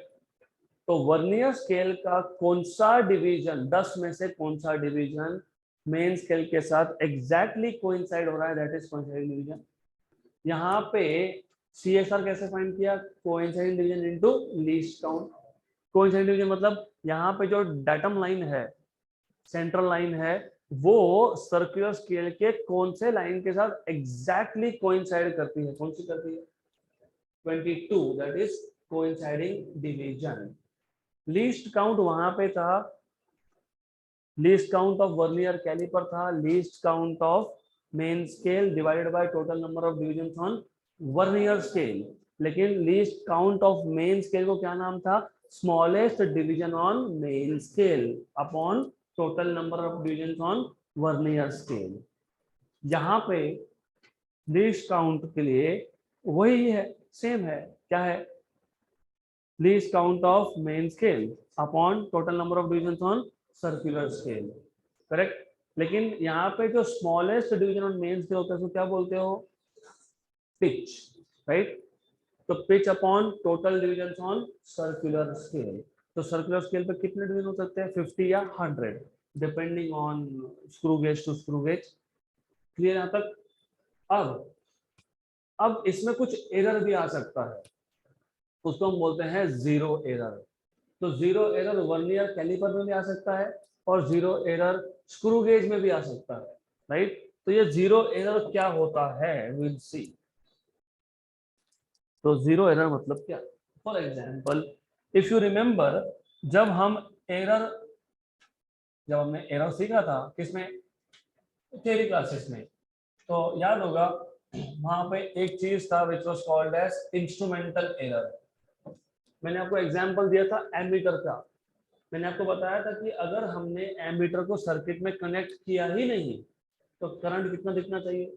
तो वर्नियर स्केल का कौन सा डिवीजन, 10 में से कौन सा डिवीजन मेन स्केल के साथ एग्जैक्टली कोइंसाइड हो रहा है, दैट इज कोइंसाइडिंग डिवीजन। यहाँ पे CSR कैसे फाइंड किया, coinciding division into least count. Coinciding division मतलब यहाँ पे जो डाटम लाइन है, सेंट्रल लाइन है, वो सर्कुलर स्केल के कौन से लाइन के साथ एग्जैक्टली कोइंसाइड करती है, कौन सी करती है, 22, that is coinciding division. Least count वहां पे था, least count of vernier caliper था, least count of main scale divided by total number of divisions on vernier scale. लेकिन least count of main scale को क्या नाम था, smallest division on main scale upon total number of divisions on vernier scale. यहाँ पे least count के लिए वही है, सेम है, क्या है, least count of main scale upon total number of divisions on circular scale. Correct. लेकिन यहाँ पे जो smallest division on main scale होता है उसको क्या बोलते हो, पिच। राइट। तो pitch upon total divisions on circular scale. तो सर्कुलर स्केल पे कितने डिवीजन हो सकते हैं, 50 या 100 depending on screw gauge to screw gauge. Clear यहाँ तक। अब इसमें कुछ एरर भी आ सकता है, उसको हम बोलते हैं जीरो एरर। तो जीरो एरर वर्नियर कैलिपर में भी आ सकता है और जीरो एरर स्क्रू गेज में भी आ सकता है। राइट। तो ये जीरो एरर क्या होता है, विल सी। तो जीरो एरर मतलब क्या, for example if you remember, जब हमने एरर सीखा था किसमें, थ्योरी क्लासेस में, तो याद होगा वहां पे एक चीज था which was called as instrumental error. मैंने आपको एग्जांपल दिया था एमीटर का। मैंने आपको बताया था कि अगर हमने एमीटर को सर्किट में कनेक्ट किया ही नहीं तो करंट कितना दिखना चाहिए,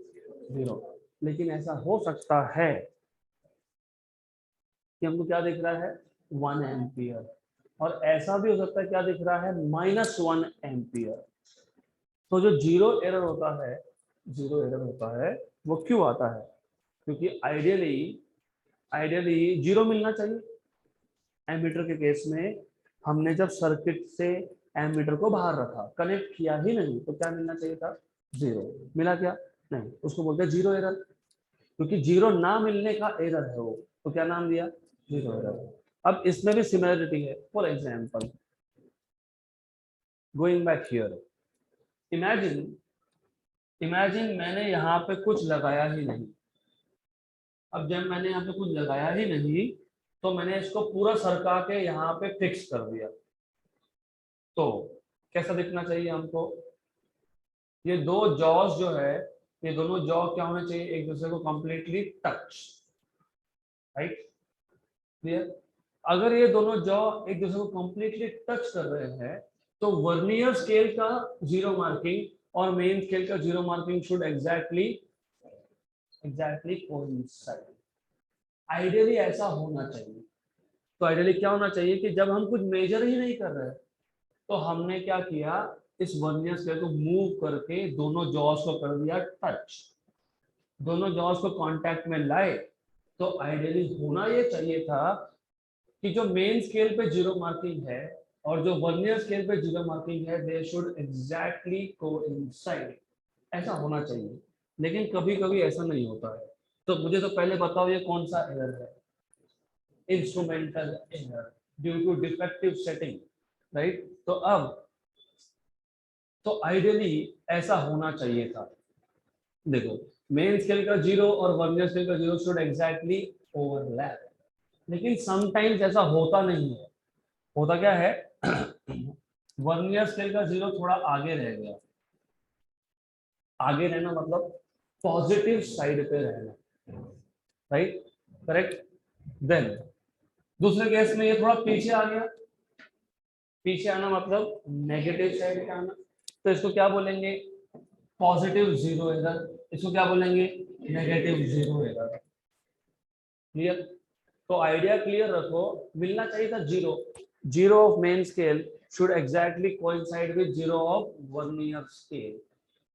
0। लेकिन ऐसा हो सकता है कि हमको क्या दिख रहा है, 1 एम्पियर, और ऐसा भी हो सकता है क्या दिख रहा है, -1 एम्पियर। तो जो जीरो एरर होता है, जीरो एरर होता है वो क्यों आता है, क्योंकि आइडियली जीरो मिलना चाहिए। एमीटर के केस में हमने जब सर्किट से एमीटर को बाहर रखा, कनेक्ट किया ही नहीं, तो क्या मिलना चाहिए था, 0। मिला क्या, नहीं, उसको बोलते हैं जीरो एरर। क्योंकि जीरो ना मिलने का एरर है वो, तो क्या नाम दिया, जीरो एरर। अब इसमें भी सिमिलरिटी है। For example, going back here, imagine मैंने यहाँ पे कुछ लगाया ही नहीं। अब जब मैंने यहाँ पे कुछ लगाया ही नहीं, तो मैंने इसको पूरा सरका के यहाँ पे फिक्स कर दिया, तो कैसा दिखना चाहिए हमको, ये दो जॉस जो है, ये दोनों जॉ क्या होने चाहिए, एक दूसरे को कंप्लीटली टच, राइट, क्लियर। अगर ये दोनों जॉ एक दूसरे को कंप्लीटली टच कर रहे हैं, तो वर्नियर स्केल का जीरो मार्किंग और मेन स्केल का zero marking should exactly coincide. Ideally ऐसा होना चाहिए। तो आइडियली क्या होना चाहिए कि जब हम कुछ मेजर ही नहीं कर रहे, तो हमने क्या किया, इस वर्नियर स्केल को मूव करके दोनों जॉस को कर दिया टच, दोनों जॉस को कांटेक्ट में लाए। तो आइडियली होना ये चाहिए था कि जो मेन स्केल पे जीरो मार्किंग है और जो वर्नियर स्केल पे जीरो मार्किंग है, दे शुड एग्जैक्टली कोइंसाइड, ऐसा होना चाहिए। लेकिन कभी कभी ऐसा नहीं होता है। तो मुझे तो पहले बताओ ये कौन सा एरर है, instrumental error due to defective setting, right. तो आइडियली ऐसा होना चाहिए था। देखो, मेन स्केल का जीरो और वर्नियर स्केल का जीरो शुड एग्जैक्टली ओवरलैप, लेकिन समटाइम्स ऐसा होता नहीं है। होता क्या है, वर्नियर स्केल का जीरो थोड़ा आगे रह गया। आगे रहना मतलब पॉजिटिव साइड पे रहना, राइट, करेक्ट। देन दूसरे केस में ये थोड़ा पीछे आ गया। पीछे आना मतलब नेगेटिव साइड पे आना, तो इसको क्या बोलेंगे, पॉजिटिव जीरो एरर। इसको क्या बोलेंगे, नेगेटिव जीरो एरर। क्लियर। तो आइडिया क्लियर रखो, मिलना चाहिए था zero. Zero of main scale should exactly coincide with zero of vernier scale.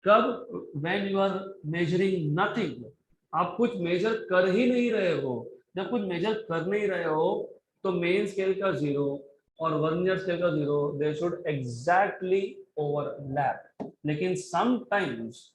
कब, when you are measuring nothing, आप कुछ मेजर कर ही नहीं रहे हो। जब कुछ मेजर कर नहीं रहे हो, तो मेन स्केल का जीरो और वर्नियर स्केल का zero, they should exactly overlap. लेकिन समटाइम्स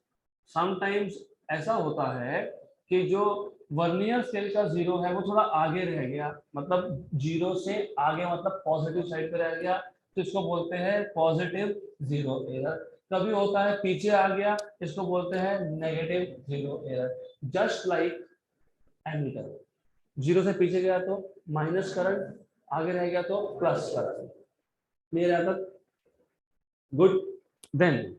ऐसा होता है कि जो वर्नियर स्केल का जीरो है वो थोड़ा आगे रह गया, मतलब जीरो से आगे, मतलब पॉजिटिव साइड पे रह गया, तो इसको बोलते हैं पॉजिटिव जीरो एरर। कभी होता है पीछे आ गया, इसको बोलते हैं negative zero error. Just like ammeter, zero से पीछे गया तो माइनस करंट, आगे रह गया तो प्लस करंट। क्लियर है तक, गुड। देन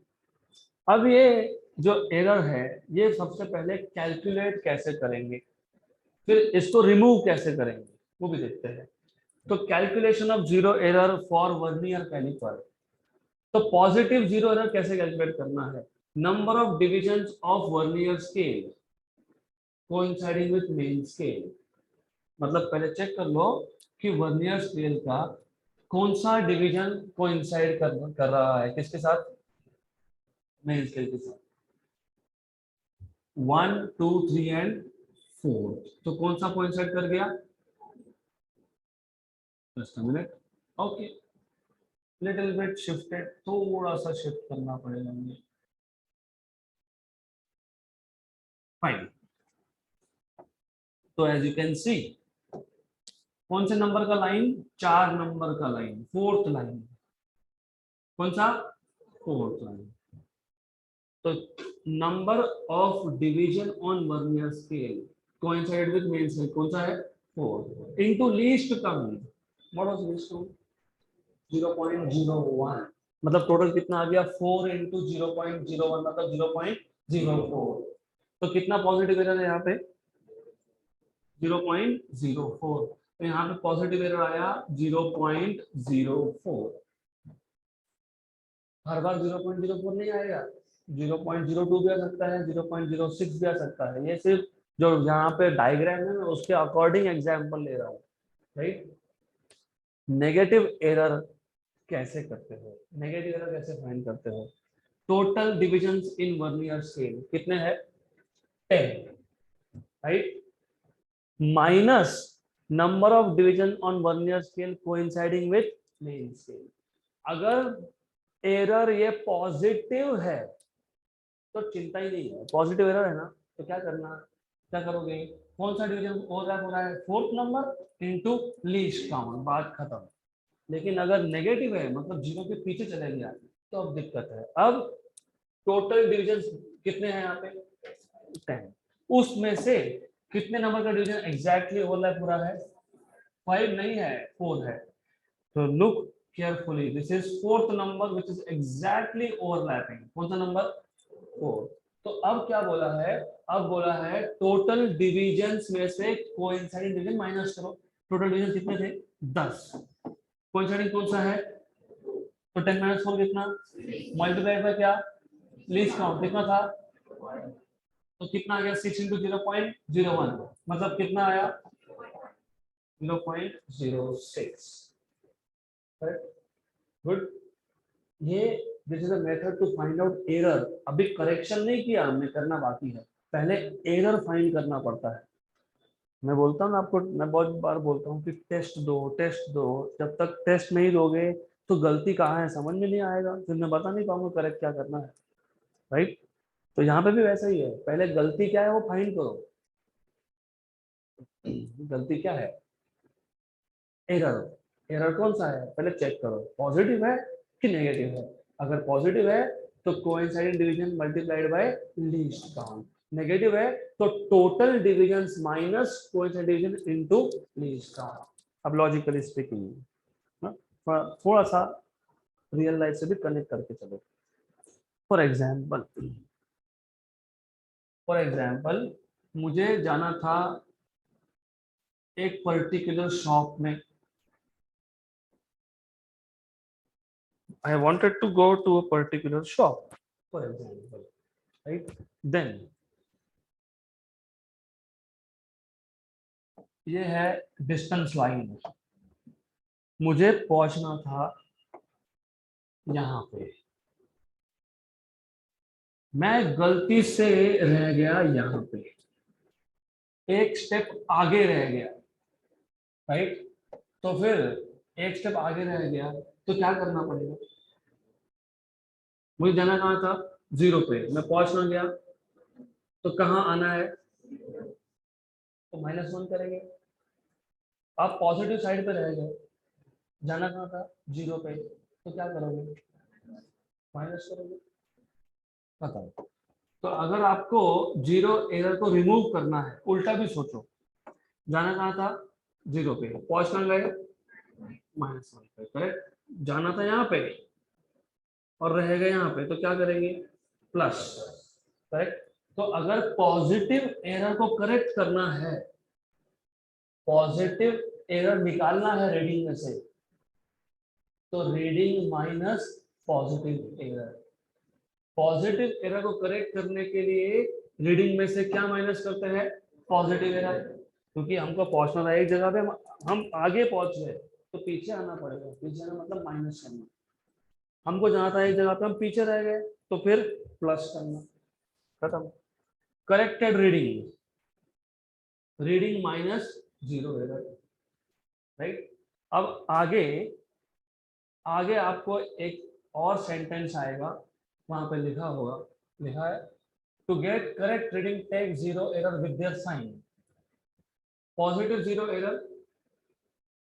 अब ये जो एरर है, ये सबसे पहले कैलकुलेट कैसे करेंगे, फिर इसको रिमूव कैसे करेंगे, वो भी देखते हैं। तो calculation of zero error for vernier caliper. तो पॉजिटिव जीरो एरर कैसे कैलकुलेट करना है, number of division of vernier scale coinciding with main scale. मतलब पहले चेक कर लो कि वर्नियर स्केल का कौन सा डिवीजन कोइंसाइड कर रहा है किसके साथ, मेन स्केल के साथ। 1 2 3 एंड 4, तो कौन सा कोइंसाइड कर गया, just a minute, okay, little bit shifted, थोड़ा सा शिफ्ट करना पड़ेगा मुझे, फाइन। तो एज यू कैन सी, कौन से नंबर का लाइन, 4 नंबर का लाइन, फोर्थ लाइन, कौन सा, फोर्थ लाइन। तो number of division on vernier scale coincide with main scale कौन सा है, 4 into least count. What was least count, 0.01, मतलब टोटल कितना आ गया, 4 इंटू 0.01 मतलब 0.04। तो कितना पॉजिटिव एरर है यहाँ पे, 0.04। तो यहाँ पे पॉजिटिव एरर आया 0.04। हर बार 0.04 नहीं आएगा, 0.02 भी आ सकता है, 0.06 भी आ सकता है। ये सिर्फ जो यहाँ पे डायग्राम है मैं उसके अकॉर्डिंग एग्जाम्पल ले रहा हूँ, राइट। नेगेटिव एरर कैसे करते हो, नेगेटिव एरर कैसे फाइंड करते हो? टोटल डिविजन्स इन वर्नियर स्केल कितने हैं? 10, right, minus number of division on vernier scale coinciding with main scale. अगर एरर ये पॉजिटिव है तो चिंता ही नहीं है, पॉजिटिव एरर है ना, तो क्या करना, क्या करोगे, कौन सा डिवीजन ओवरलैप हो रहा है? Fourth number into least count, बात खत्म। लेकिन अगर नेगेटिव है मतलब जीरो के पीछे चले गया तो अब दिक्कत है। अब टोटल डिवीजन कितने हैं यहाँ पे? 10। उसमें से कितने नंबर का डिवीजन एग्जैक्टली ओवरलैप हो रहा है? 5 नहीं है, 4 है। तो look carefully, this is fourth number which is exactly overlapping. कौन सा नंबर? 4। तो अब क्या बोला है? अब बोला है टोटल डिविजन्स में से कोइंसाइडिंग डिवीजन माइनस करो। टोटल डिवीजन कितने थे? 10। कोइंसाइडिंग कौन सा है? तो 10 माइनस 4 कितना? मल्टीप्लाई बाय क्या? लीस्ट काउंट कितना था? तो कितना आ गया? 6 इंटू 0.01 मतलब कितना आया? 0.06। गुड। ये this is a method to find out error. अभी करेक्शन नहीं किया हमने, करना बाकी है, पहले एरर फाइंड करना पड़ता है। मैं बोलता हूँ ना आपको, मैं बहुत बार बोलता हूँ कि टेस्ट दो, टेस्ट दो। जब तक टेस्ट नहीं दोगे तो गलती कहाँ है समझ में नहीं आएगा, फिर मैं बता नहीं पाऊंगा करेक्ट क्या करना है, राइट। तो यहाँ पे भी वैसा ही है, पहले गलती क्या है वो फाइंड करो। गलती क्या है? एरर। एरर कौन सा है पहले चेक करो, पॉजिटिव है कि नेगेटिव है। अगर पॉजिटिव है तो coinciding division multiplied by least count, negative है तो total divisions minus coinciding division into least count. अब लॉजिकली स्पीकिंग थोड़ा सा रियल लाइफ से भी कनेक्ट करके चलो। फॉर एग्जाम्पल, मुझे जाना था एक पर्टिकुलर शॉप में। I wanted to go to a particular shop, for example, right? Then ये है डिस्टेंस लाइन, मुझे पहुंचना था यहाँ पे, मैं गलती से रह गया यहाँ पे, एक स्टेप आगे रह गया, राइट। तो फिर एक स्टेप आगे रह गया तो क्या करना पड़ेगा? मुझे जाना कहाँ था? 0 पे, मैं पहुंच ना गया तो कहाँ आना है? तो -1 करेंगे। आप पॉजिटिव साइड पे रह गए, जाना कहाँ था? 0 पे, तो क्या करोगे? माइनस करोगे, खत्म। तो अगर आपको जीरो एरर को रिमूव करना है, उल्टा भी सोचो, जाना कहाँ था? 0 पे, पहुंच कहाँ गए? -1 पे, करेक्ट। जाना था यहाँ पे और रह गए यहाँ पे, तो क्या करेंगे? Plus, correct. तो अगर पॉजिटिव एरर को करेक्ट करना है, पॉजिटिव एरर निकालना है रीडिंग में से, तो reading minus positive error. Positive error को करेक्ट करने के लिए रीडिंग में से क्या माइनस करते हैं? Positive error. क्योंकि हमको पहुंचना था एक जगह पे, हम आगे पहुंच गए तो पीछे आना पड़ेगा, पीछे आना मतलब माइनस करना। हमको जाना था एक जगह पे, हम पीछे रह गए तो फिर प्लस करना, खत्म। Corrected reading, reading minus 0 error, right. अब आगे आगे आपको एक और सेंटेंस आएगा, वहां पे लिखा होगा, लिखा है to get correct reading take 0 error with their sign. Positive 0 error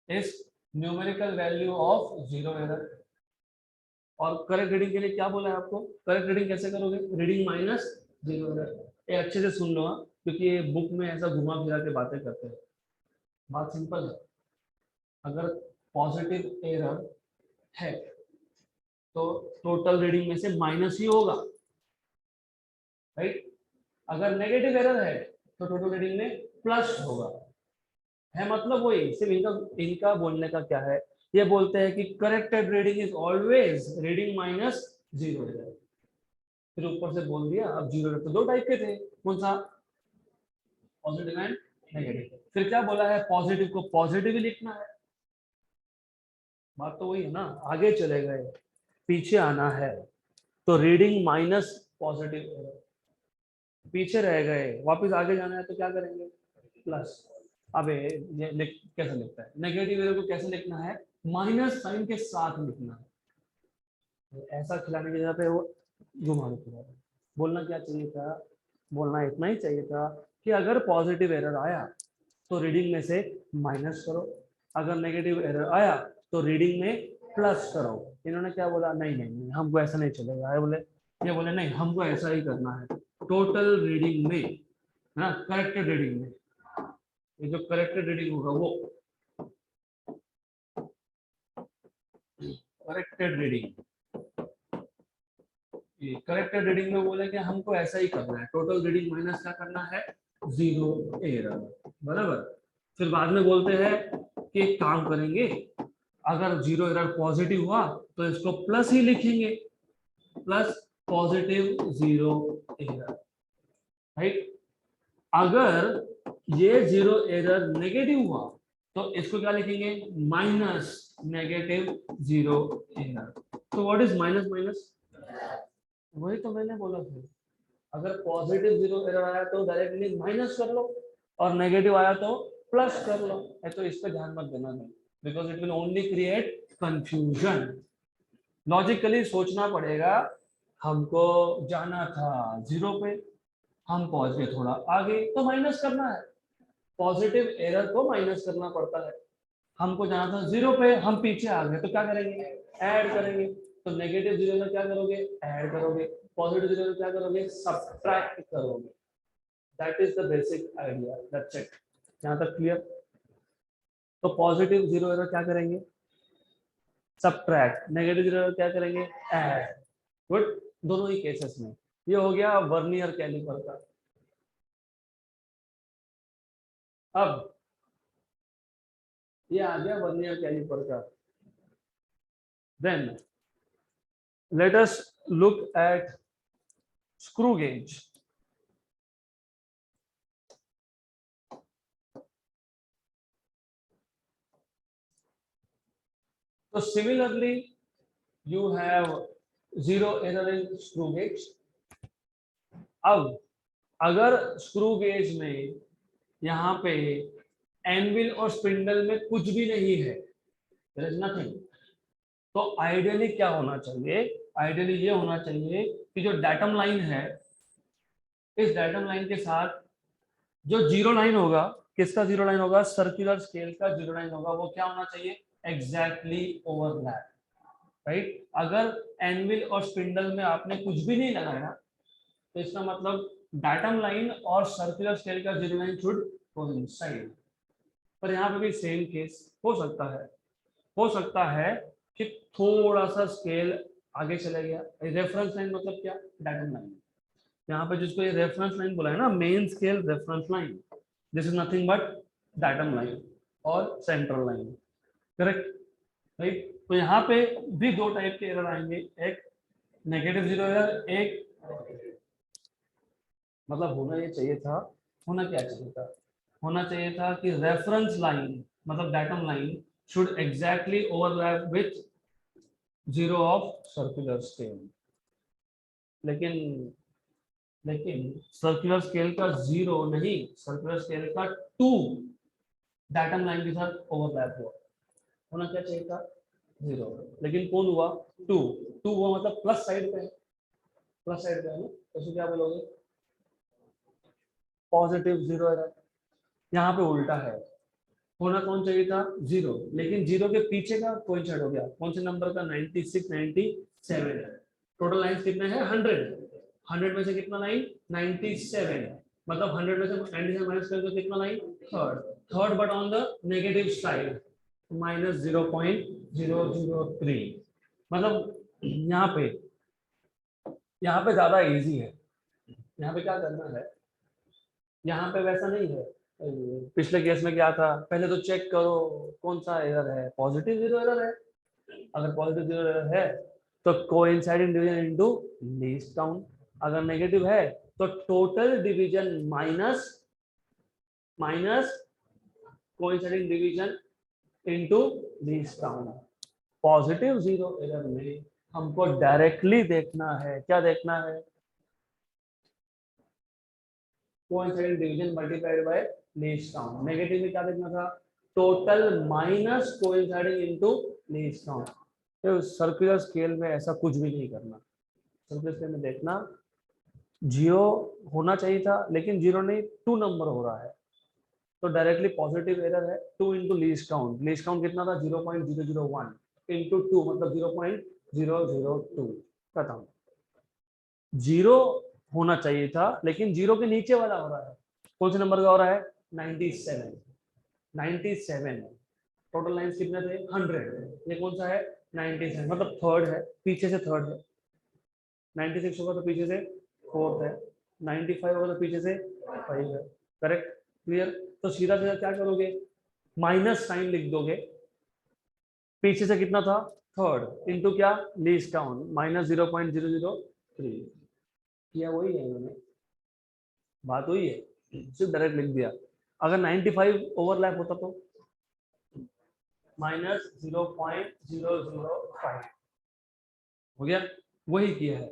is numerical value of 0 error. और करेक्ट रीडिंग के लिए क्या बोला है आपको? करेक्ट रीडिंग कैसे करोगे? Reading minus 0 error. ये अच्छे से सुन लो, क्योंकि ये बुक में ऐसा घुमा फिरा के बातें करते हैं। बात सिंपल है, अगर पॉजिटिव एरर है तो टोटल रीडिंग में से माइनस ही होगा, राइट। अगर नेगेटिव एरर है तो टोटल रीडिंग में प्लस होगा, है मतलब वही, सिर्फ इनका इनका बोलने का क्या है, ये बोलते हैं कि corrected reading is always reading minus zero error. फिर ऊपर से बोल दिया अब जीरो एरर तो दो टाइप के थे, कौन सा, पॉजिटिव एंड नेगेटिव। फिर क्या बोला है, पॉजिटिव को पॉजिटिव ही लिखना है, बात तो वही है ना, आगे चले गए पीछे आना है तो रीडिंग माइनस पॉजिटिव एरर, पीछे रह गए वापस आगे जाना है तो क्या करेंगे, प्लस। अब ये कैसे लिखता है, नेगेटिव एरर को कैसे लिखना है, माइनस साइन के साथ लिखना है। ऐसा खिलाने की जगह पे वो घुमा देता है। बोलना क्या चाहिए था, बोलना इतना ही चाहिए था कि अगर पॉजिटिव एरर आया तो रीडिंग में से माइनस करो, अगर नेगेटिव एरर आया तो रीडिंग में प्लस करो। इन्होंने क्या बोला, नहीं नहीं नहीं हमको ऐसा नहीं चलेगा, ये बोले नहीं हमको ऐसा ही करना है, टोटल रीडिंग में, है ना, करेक्टेड रीडिंग में, ये जो करेक्टेड रीडिंग होगा वो करेक्टेड रीडिंग, करेक्टेड रीडिंग में बोले कि हमको ऐसा ही करना है, टोटल रीडिंग माइनस क्या करना है, जीरो एरर, बराबर। फिर बाद में बोलते हैं कि एक काम करेंगे, अगर जीरो एरर पॉजिटिव हुआ तो इसको प्लस ही लिखेंगे, plus positive zero error, right. अगर ये जीरो एरर नेगेटिव हुआ तो इसको क्या लिखेंगे, माइनस नेगेटिव जीरो एरर। तो व्हाट इज माइनस माइनस, वही तो मैंने बोला था, अगर पॉजिटिव जीरो एरर आया तो डायरेक्टली माइनस कर लो और नेगेटिव आया तो प्लस कर लो, है तो इस पे ध्यान मत देना नहीं, because it will only create confusion. Logically सोचना पड़ेगा, हमको जाना था जीरो पे, हम पहुंच गए थोड़ा आगे तो माइनस करना है, पॉजिटिव एरर को माइनस करना पड़ता है। हमको जाना था जीरो पे, हम पीछे आ गए तो क्या करेंगे, ऐड करेंगे। तो नेगेटिव जीरो में क्या करोगे, ऐड करोगे, पॉजिटिव जीरो में क्या करोगे, सब्ट्रैक्ट करोगे। That is the basic idea, that's it. यहाँ तक क्लियर। तो पॉजिटिव जीरो एरर क्या करेंगे, सब्ट्रैक्ट, नेगेटिव जीरो एरर क्या करेंगे, ऐड। गुड, दोनों ही केसेस में। ये हो गया वर्नियर कैलिपर का। अब ये आ गया वर्नियर कैलिपर का। Then let us look at screw gauge. So similarly you have zero error in screw gauge. अब अगर स्क्रू गेज में यहाँ पे एनविल और स्पिंडल में कुछ भी नहीं है, there is nothing, तो आइडियली क्या होना चाहिए, आइडियली ये होना चाहिए कि जो डाटम लाइन है, इस डाटम लाइन के साथ जो जीरो लाइन होगा, किसका जीरो लाइन होगा, सर्कुलर स्केल का जीरो लाइन होगा, वो क्या होना चाहिए, एग्जैक्टली ओवरलैप, राइट। अगर एनविल और स्पिंडल में आपने कुछ भी नहीं लगाया तो इसका मतलब डाटम लाइन और सर्कुलर स्केल का जीरो लाइन शुड कोइंसाइड। पर यहाँ पे भी सेम केस हो सकता है, हो सकता है कि थोड़ा सा स्केल आगे चले गया। रेफरेंस लाइन मतलब क्या, डाटम लाइन। यहाँ पे जिसको ये रेफरेंस लाइन बोला है ना, main scale reference line, this is nothing but datum line और सेंट्रल लाइन, करेक्ट, राइट। तो यहाँ पे भी दो टाइप के एरर आएंगे, एक नेगेटिव जीरो एरर, एक मतलब होना ये चाहिए था, होना क्या चाहिए था, होना चाहिए था कि रेफरेंस लाइन मतलब datum line should exactly overlap with zero of circular scale. लेकिन लेकिन सर्कुलर स्केल का जीरो नहीं, सर्कुलर स्केल का टू डाटम लाइन के साथ ओवरलैप हुआ, होना क्या चाहिए था, जीरो। लेकिन कौन हुआ, टू, टू हुआ मतलब प्लस साइड पे है, प्लस साइड पे है ना, तो क्या बोलोगे, पॉजिटिव जीरो एरर। यहाँ पे उल्टा है, होना कौन चाहिए था, जीरो, लेकिन जीरो के पीछे का कोइंसाइड हो गया, कौन से नंबर का, 96 97 है। टोटल लाइंस कितने हैं, 100, 100 में से कितना लाइन, 97, मतलब 100 में से 97 माइनस कर दो कितना line, third, third but on the negative side, minus 0.003। मतलब यहाँ पे ज्यादा इजी है, यहाँ पे क्या करना है, यहाँ पे वैसा नहीं है, पिछले केस में क्या था, पहले तो चेक करो कौन सा एरर है, पॉजिटिव जीरो एरर है। अगर पॉजिटिव जीरो एरर है तो coinciding division into least count, अगर नेगेटिव है तो total division minus coinciding division into least count. Positive zero error में हमको डायरेक्टली देखना है, क्या देखना है, coincident division multiplied by least count. Negative में क्या देखना था, total minus coinciding into least count. तो सर्कुलर स्केल में ऐसा कुछ भी नहीं करना, सर्कुलर स्केल में देखना जीरो होना चाहिए था लेकिन जीरो नहीं 2 नंबर हो रहा है, तो डायरेक्टली पॉजिटिव एरर है। 2 into least count, least count कितना था 0.001 इंटू 2 मतलब 0.002, खत्म। जीरो होना चाहिए था लेकिन जीरो के नीचे वाला हो रहा है, कौन से नंबर का हो रहा है 97। टोटल लाइंस कितने थे 100, ये कौन सा है 97 मतलब थर्ड है, पीछे से थर्ड है। 96 होगा तो पीछे से फोर्थ है, 95 होगा तो पीछे से 5 है। Correct, clear. तो सीधा सीधा क्या करोगे, माइनस साइन लिख दोगे, पीछे से कितना था थर्ड इंटू क्या लीस्ट काउंट माइनस 0.003 किया, वही है मैंने, बात वही है, सिर्फ डायरेक्ट लिख दिया। अगर 95 ओवरलैप होता तो माइनस 0.005 हो गया, वही किया है।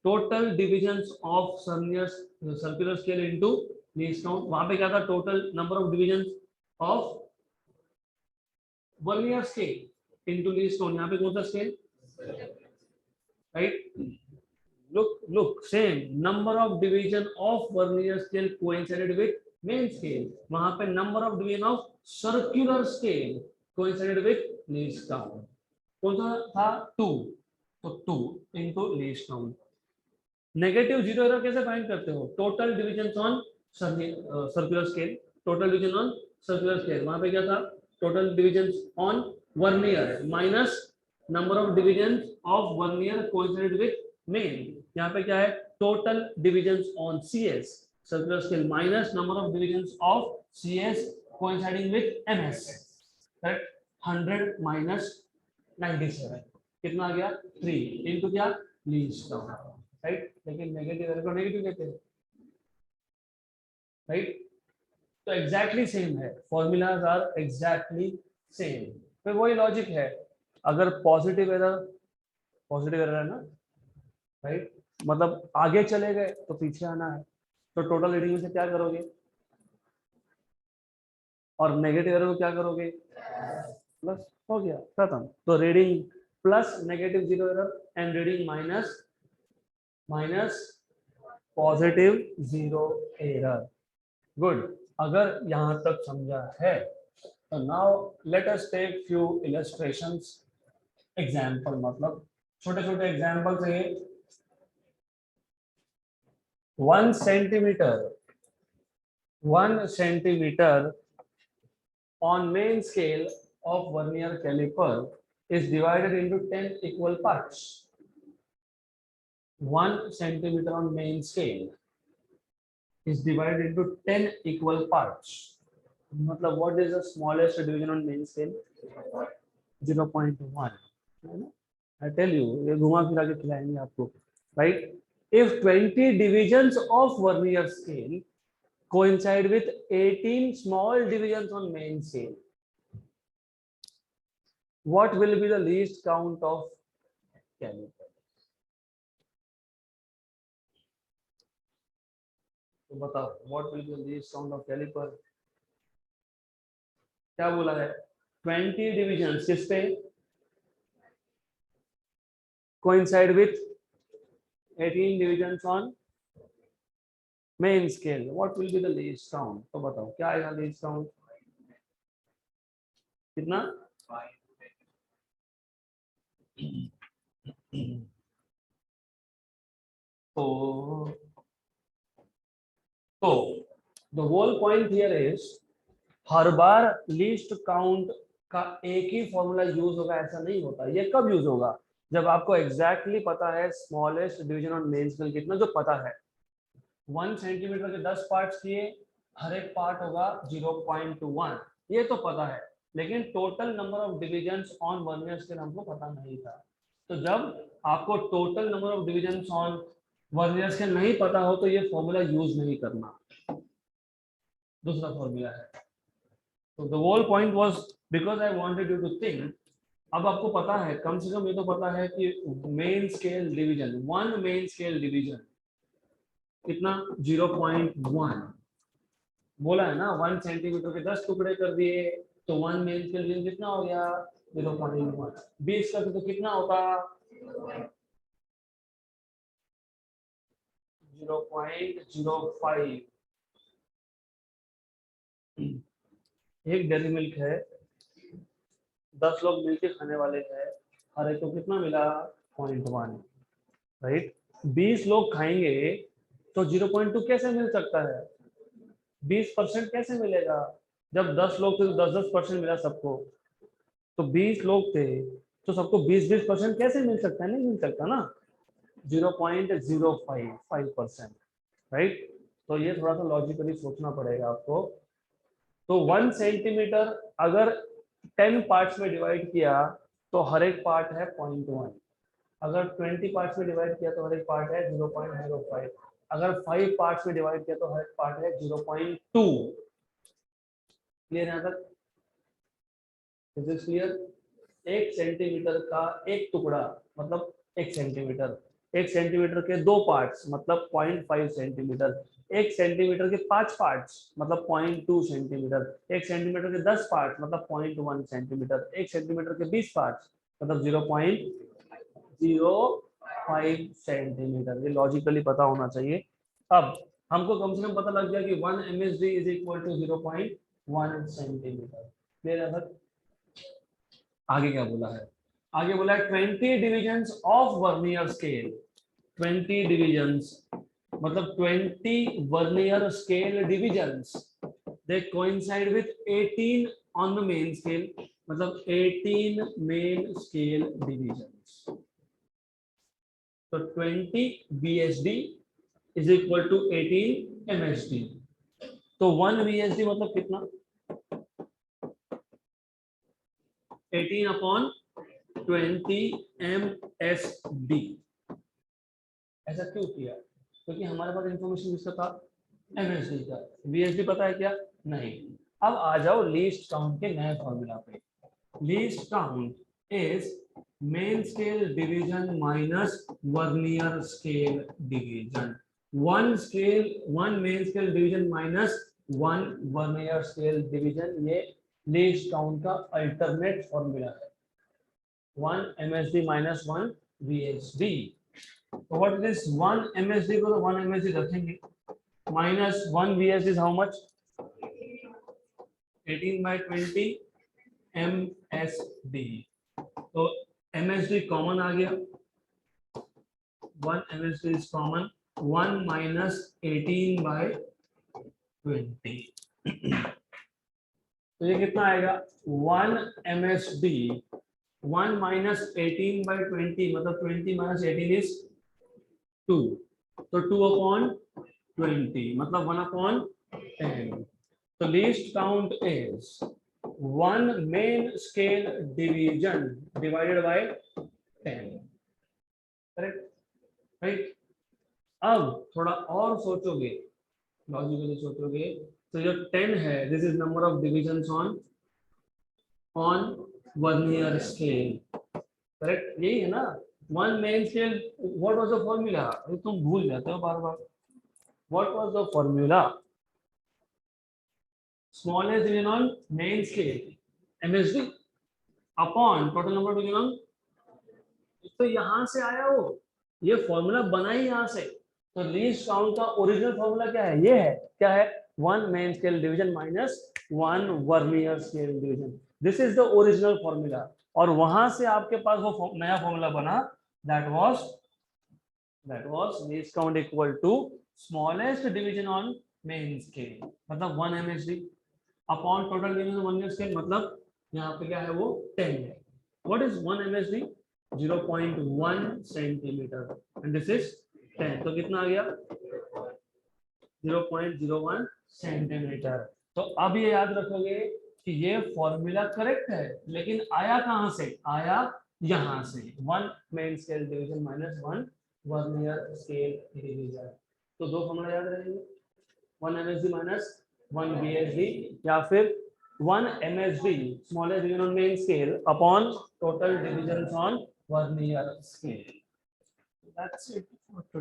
Total divisions of circular scale into least count, वहां पे क्या था total number of divisions of vernier scale into least count, यहाँ पे कौन सा scale, right, look same number of division of vernier scale coincided with main scale, वहां पे number of division of circular scale coincided with least count, कौन सा था 2, तो 2 into least count। Negative zero error कैसे फाइंड करते हो, total division on circular scale, total division on circular scale, वहां पे क्या था total division on vernier minus number of division of vernier coincided with main, यहाँ पे क्या है total division on CS circular scale minus number of division of CS coinciding with MS, correct. 100 minus 97 कितना आ गया 3 इनटू क्या least count, right. लेकिन negative error को negative लेते हैं, राइट। तो एग्जैक्टली सेम है, फॉर्मूलाज आर एग्जैक्टली सेम, फिर वही लॉजिक है। अगर पॉजिटिव एरर है ना, राइट, मतलब आगे चले गए तो पीछे आना है, तो टोटल रीडिंग में से क्या करोगे, और नेगेटिव एरर को क्या करोगे प्लस, हो गया खत्म। तो reading plus negative zero error and reading minus positive zero error, good. अगर यहां तक समझा है तो now let us take few illustrations, example, मतलब छोटे छोटे एग्जांपल से 1 centimetre on main scale of vernier caliper is divided into 10 equal parts. 1 centimeter on main scale is divided into 10 equal parts. मतलब what is the smallest division on main scale? 0.1. I tell you, ये घुमा फिरा के खिलाएंगे आपको, right? If 20 divisions of vernier scale coincide with 18 small divisions on main scale, what will be the least count of caliper? तो बताओ what will be the least count of caliper? क्या बोला है 20 divisions किस पे coincide with 18 divisions on main scale, what will be the least count? तो बताओ क्या आएगा least count, कितना तो the whole point here is her bar least count का एक ही फॉर्मूला यूज होगा ऐसा नहीं होता। ये कब यूज होगा, जब आपको एग्जैक्टली पता है smallest division on main scale कितना, जो पता है 1 सेंटीमीटर के 10 पार्ट्स किए, हर एक पार्ट होगा 0.1, ये तो पता है, लेकिन total number of divisions on vernier scale हमको पता नहीं था। तो जब आपको total number of divisions on vernier scale नहीं पता हो तो ये फॉर्मूला यूज नहीं करना, दूसरा फॉर्मूला है। तो the whole point was because I wanted you to think. अब आपको पता है, कम से कम ये तो पता है कि main scale division, one main scale division कितना 0.1 बोला है ना, 1 सेंटीमीटर के 10 टुकड़े कर दिए तो वन मेन स्केल डिवीजन कितना हो गया 0.1। 20 का तो कितना होता 0.05। एक डेयरी मिल्क है, 10 लोग मिलकर खाने वाले हैं, हर एक को कितना मिला 0.1, राइट। 20 लोग खाएंगे तो 0.2 कैसे मिल सकता है, 20% कैसे मिलेगा, जब 10 लोग थे तो 10% मिला सबको, तो 20 लोग थे तो सबको 20% कैसे मिल सकता है, नहीं मिल सकता ना, 0.055%, राइट। तो ये थोड़ा सा लॉजिकली सोचना पड़ेगा आपको। तो 1 सेंटीमीटर अगर 10 पार्ट्स में डिवाइड किया तो हर एक पार्ट है 0.1, अगर 20 पार्ट्स में डिवाइड किया तो हर एक पार्ट है 0.05, अगर 5 पार्ट्स में डिवाइड किया तो हर एक पार्ट है 0.2। क्लियर यहाँ तक, इज इट क्लियर। 1 सेंटीमीटर का एक टुकड़ा मतलब 1 सेंटीमीटर, 1 सेंटीमीटर के 2 पार्ट्स मतलब 0.5 सेंटीमीटर, 1 सेंटीमीटर के 5 पार्ट्स मतलब 0.2 सेंटीमीटर, 1 सेंटीमीटर के 10 पार्ट्स मतलब 0.1 सेंटीमीटर, 1 सेंटीमीटर के 20 पार्ट्स मतलब 0.05 सेंटीमीटर। ये लॉजिकली पता होना चाहिए। अब हमको कम से कम पता लग गया कि 1 MSD is equal to 0.1 centimetre. Clear है सर। आगे क्या बोला है, आगे बोला है 20 divisions of vernier scale, 20 divisions मतलब 20 vernier scale divisions, they coincide with 18 on the main scale, मतलब 18 मेन स्केल डिविजन्स। तो 20 VSD is equal to 18 MSD। तो 1 VSD मतलब कितना 18 अपॉन 20 MSD। ऐसा क्यों किया, क्योंकि हमारे पास इंफॉर्मेशन किसका था MSD का, VSD पता है क्या नहीं। अब आ जाओ लीस्ट काउंट के नए फॉर्मूला पे। Least count is main scale division minus vernier scale division, one main scale division minus 1 vernier scale division. ये लीस्ट काउंट का अल्टरनेट फॉर्मूला है, 1 MSD minus 1 VSD। So what is 1 MSD को तो 1 MSD रखेंगे, minus 1 VSD is how much 18 by 20 MSD। तो MSD common आ गया, 1 MSD is common, 1 minus 18 by 20। तो ये कितना आएगा 1 MSD 1 minus 18 by 20 मतलब 20 minus 18 is 2, तो 2 upon 20 मतलब 1 upon 10। तो least count is 1 main scale division divided by 10, correct, right। अब थोड़ा और सोचोगे, लॉजिकली सोचोगे, तो जो 10 है this is number of divisions on vernier scale, correct, यही है ना। 1 main scale, what was the formula, तुम भूल जाते हो बार बार, what was the formula, smallest division on main scale MSD upon total number of division. तो यहां से आया वो, ये फॉर्मूला बना ही यहां से। तो लीस्ट काउंट का ओरिजिनल फॉर्मूला क्या है, ये है, क्या है 1 main scale division minus 1 vernier scale division, this is the original formula. और वहां से आपके पास वो नया फॉर्मूला बना, that was least count equal to smallest division on main scale मतलब 1 MSD upon total division on vernier scale मतलब यहाँ पे क्या है वो 10 है। What is 1 MSD 0.1 centimetre and this is 10, तो कितना आ गया 0.01 सेंटीमीटर। तो अब ये याद रखोगे कि ये फॉर्मूला करेक्ट है, लेकिन आया कहां से? आया यहां से, 1 main scale division minus 1 vernier scale division. तो दो फॉर्मूला याद रहेंगे, 1 MSD माइनस 1 VSD, या फिर 1 MSD smallest division on main scale upon total divisions on vernier scale. That's it for today.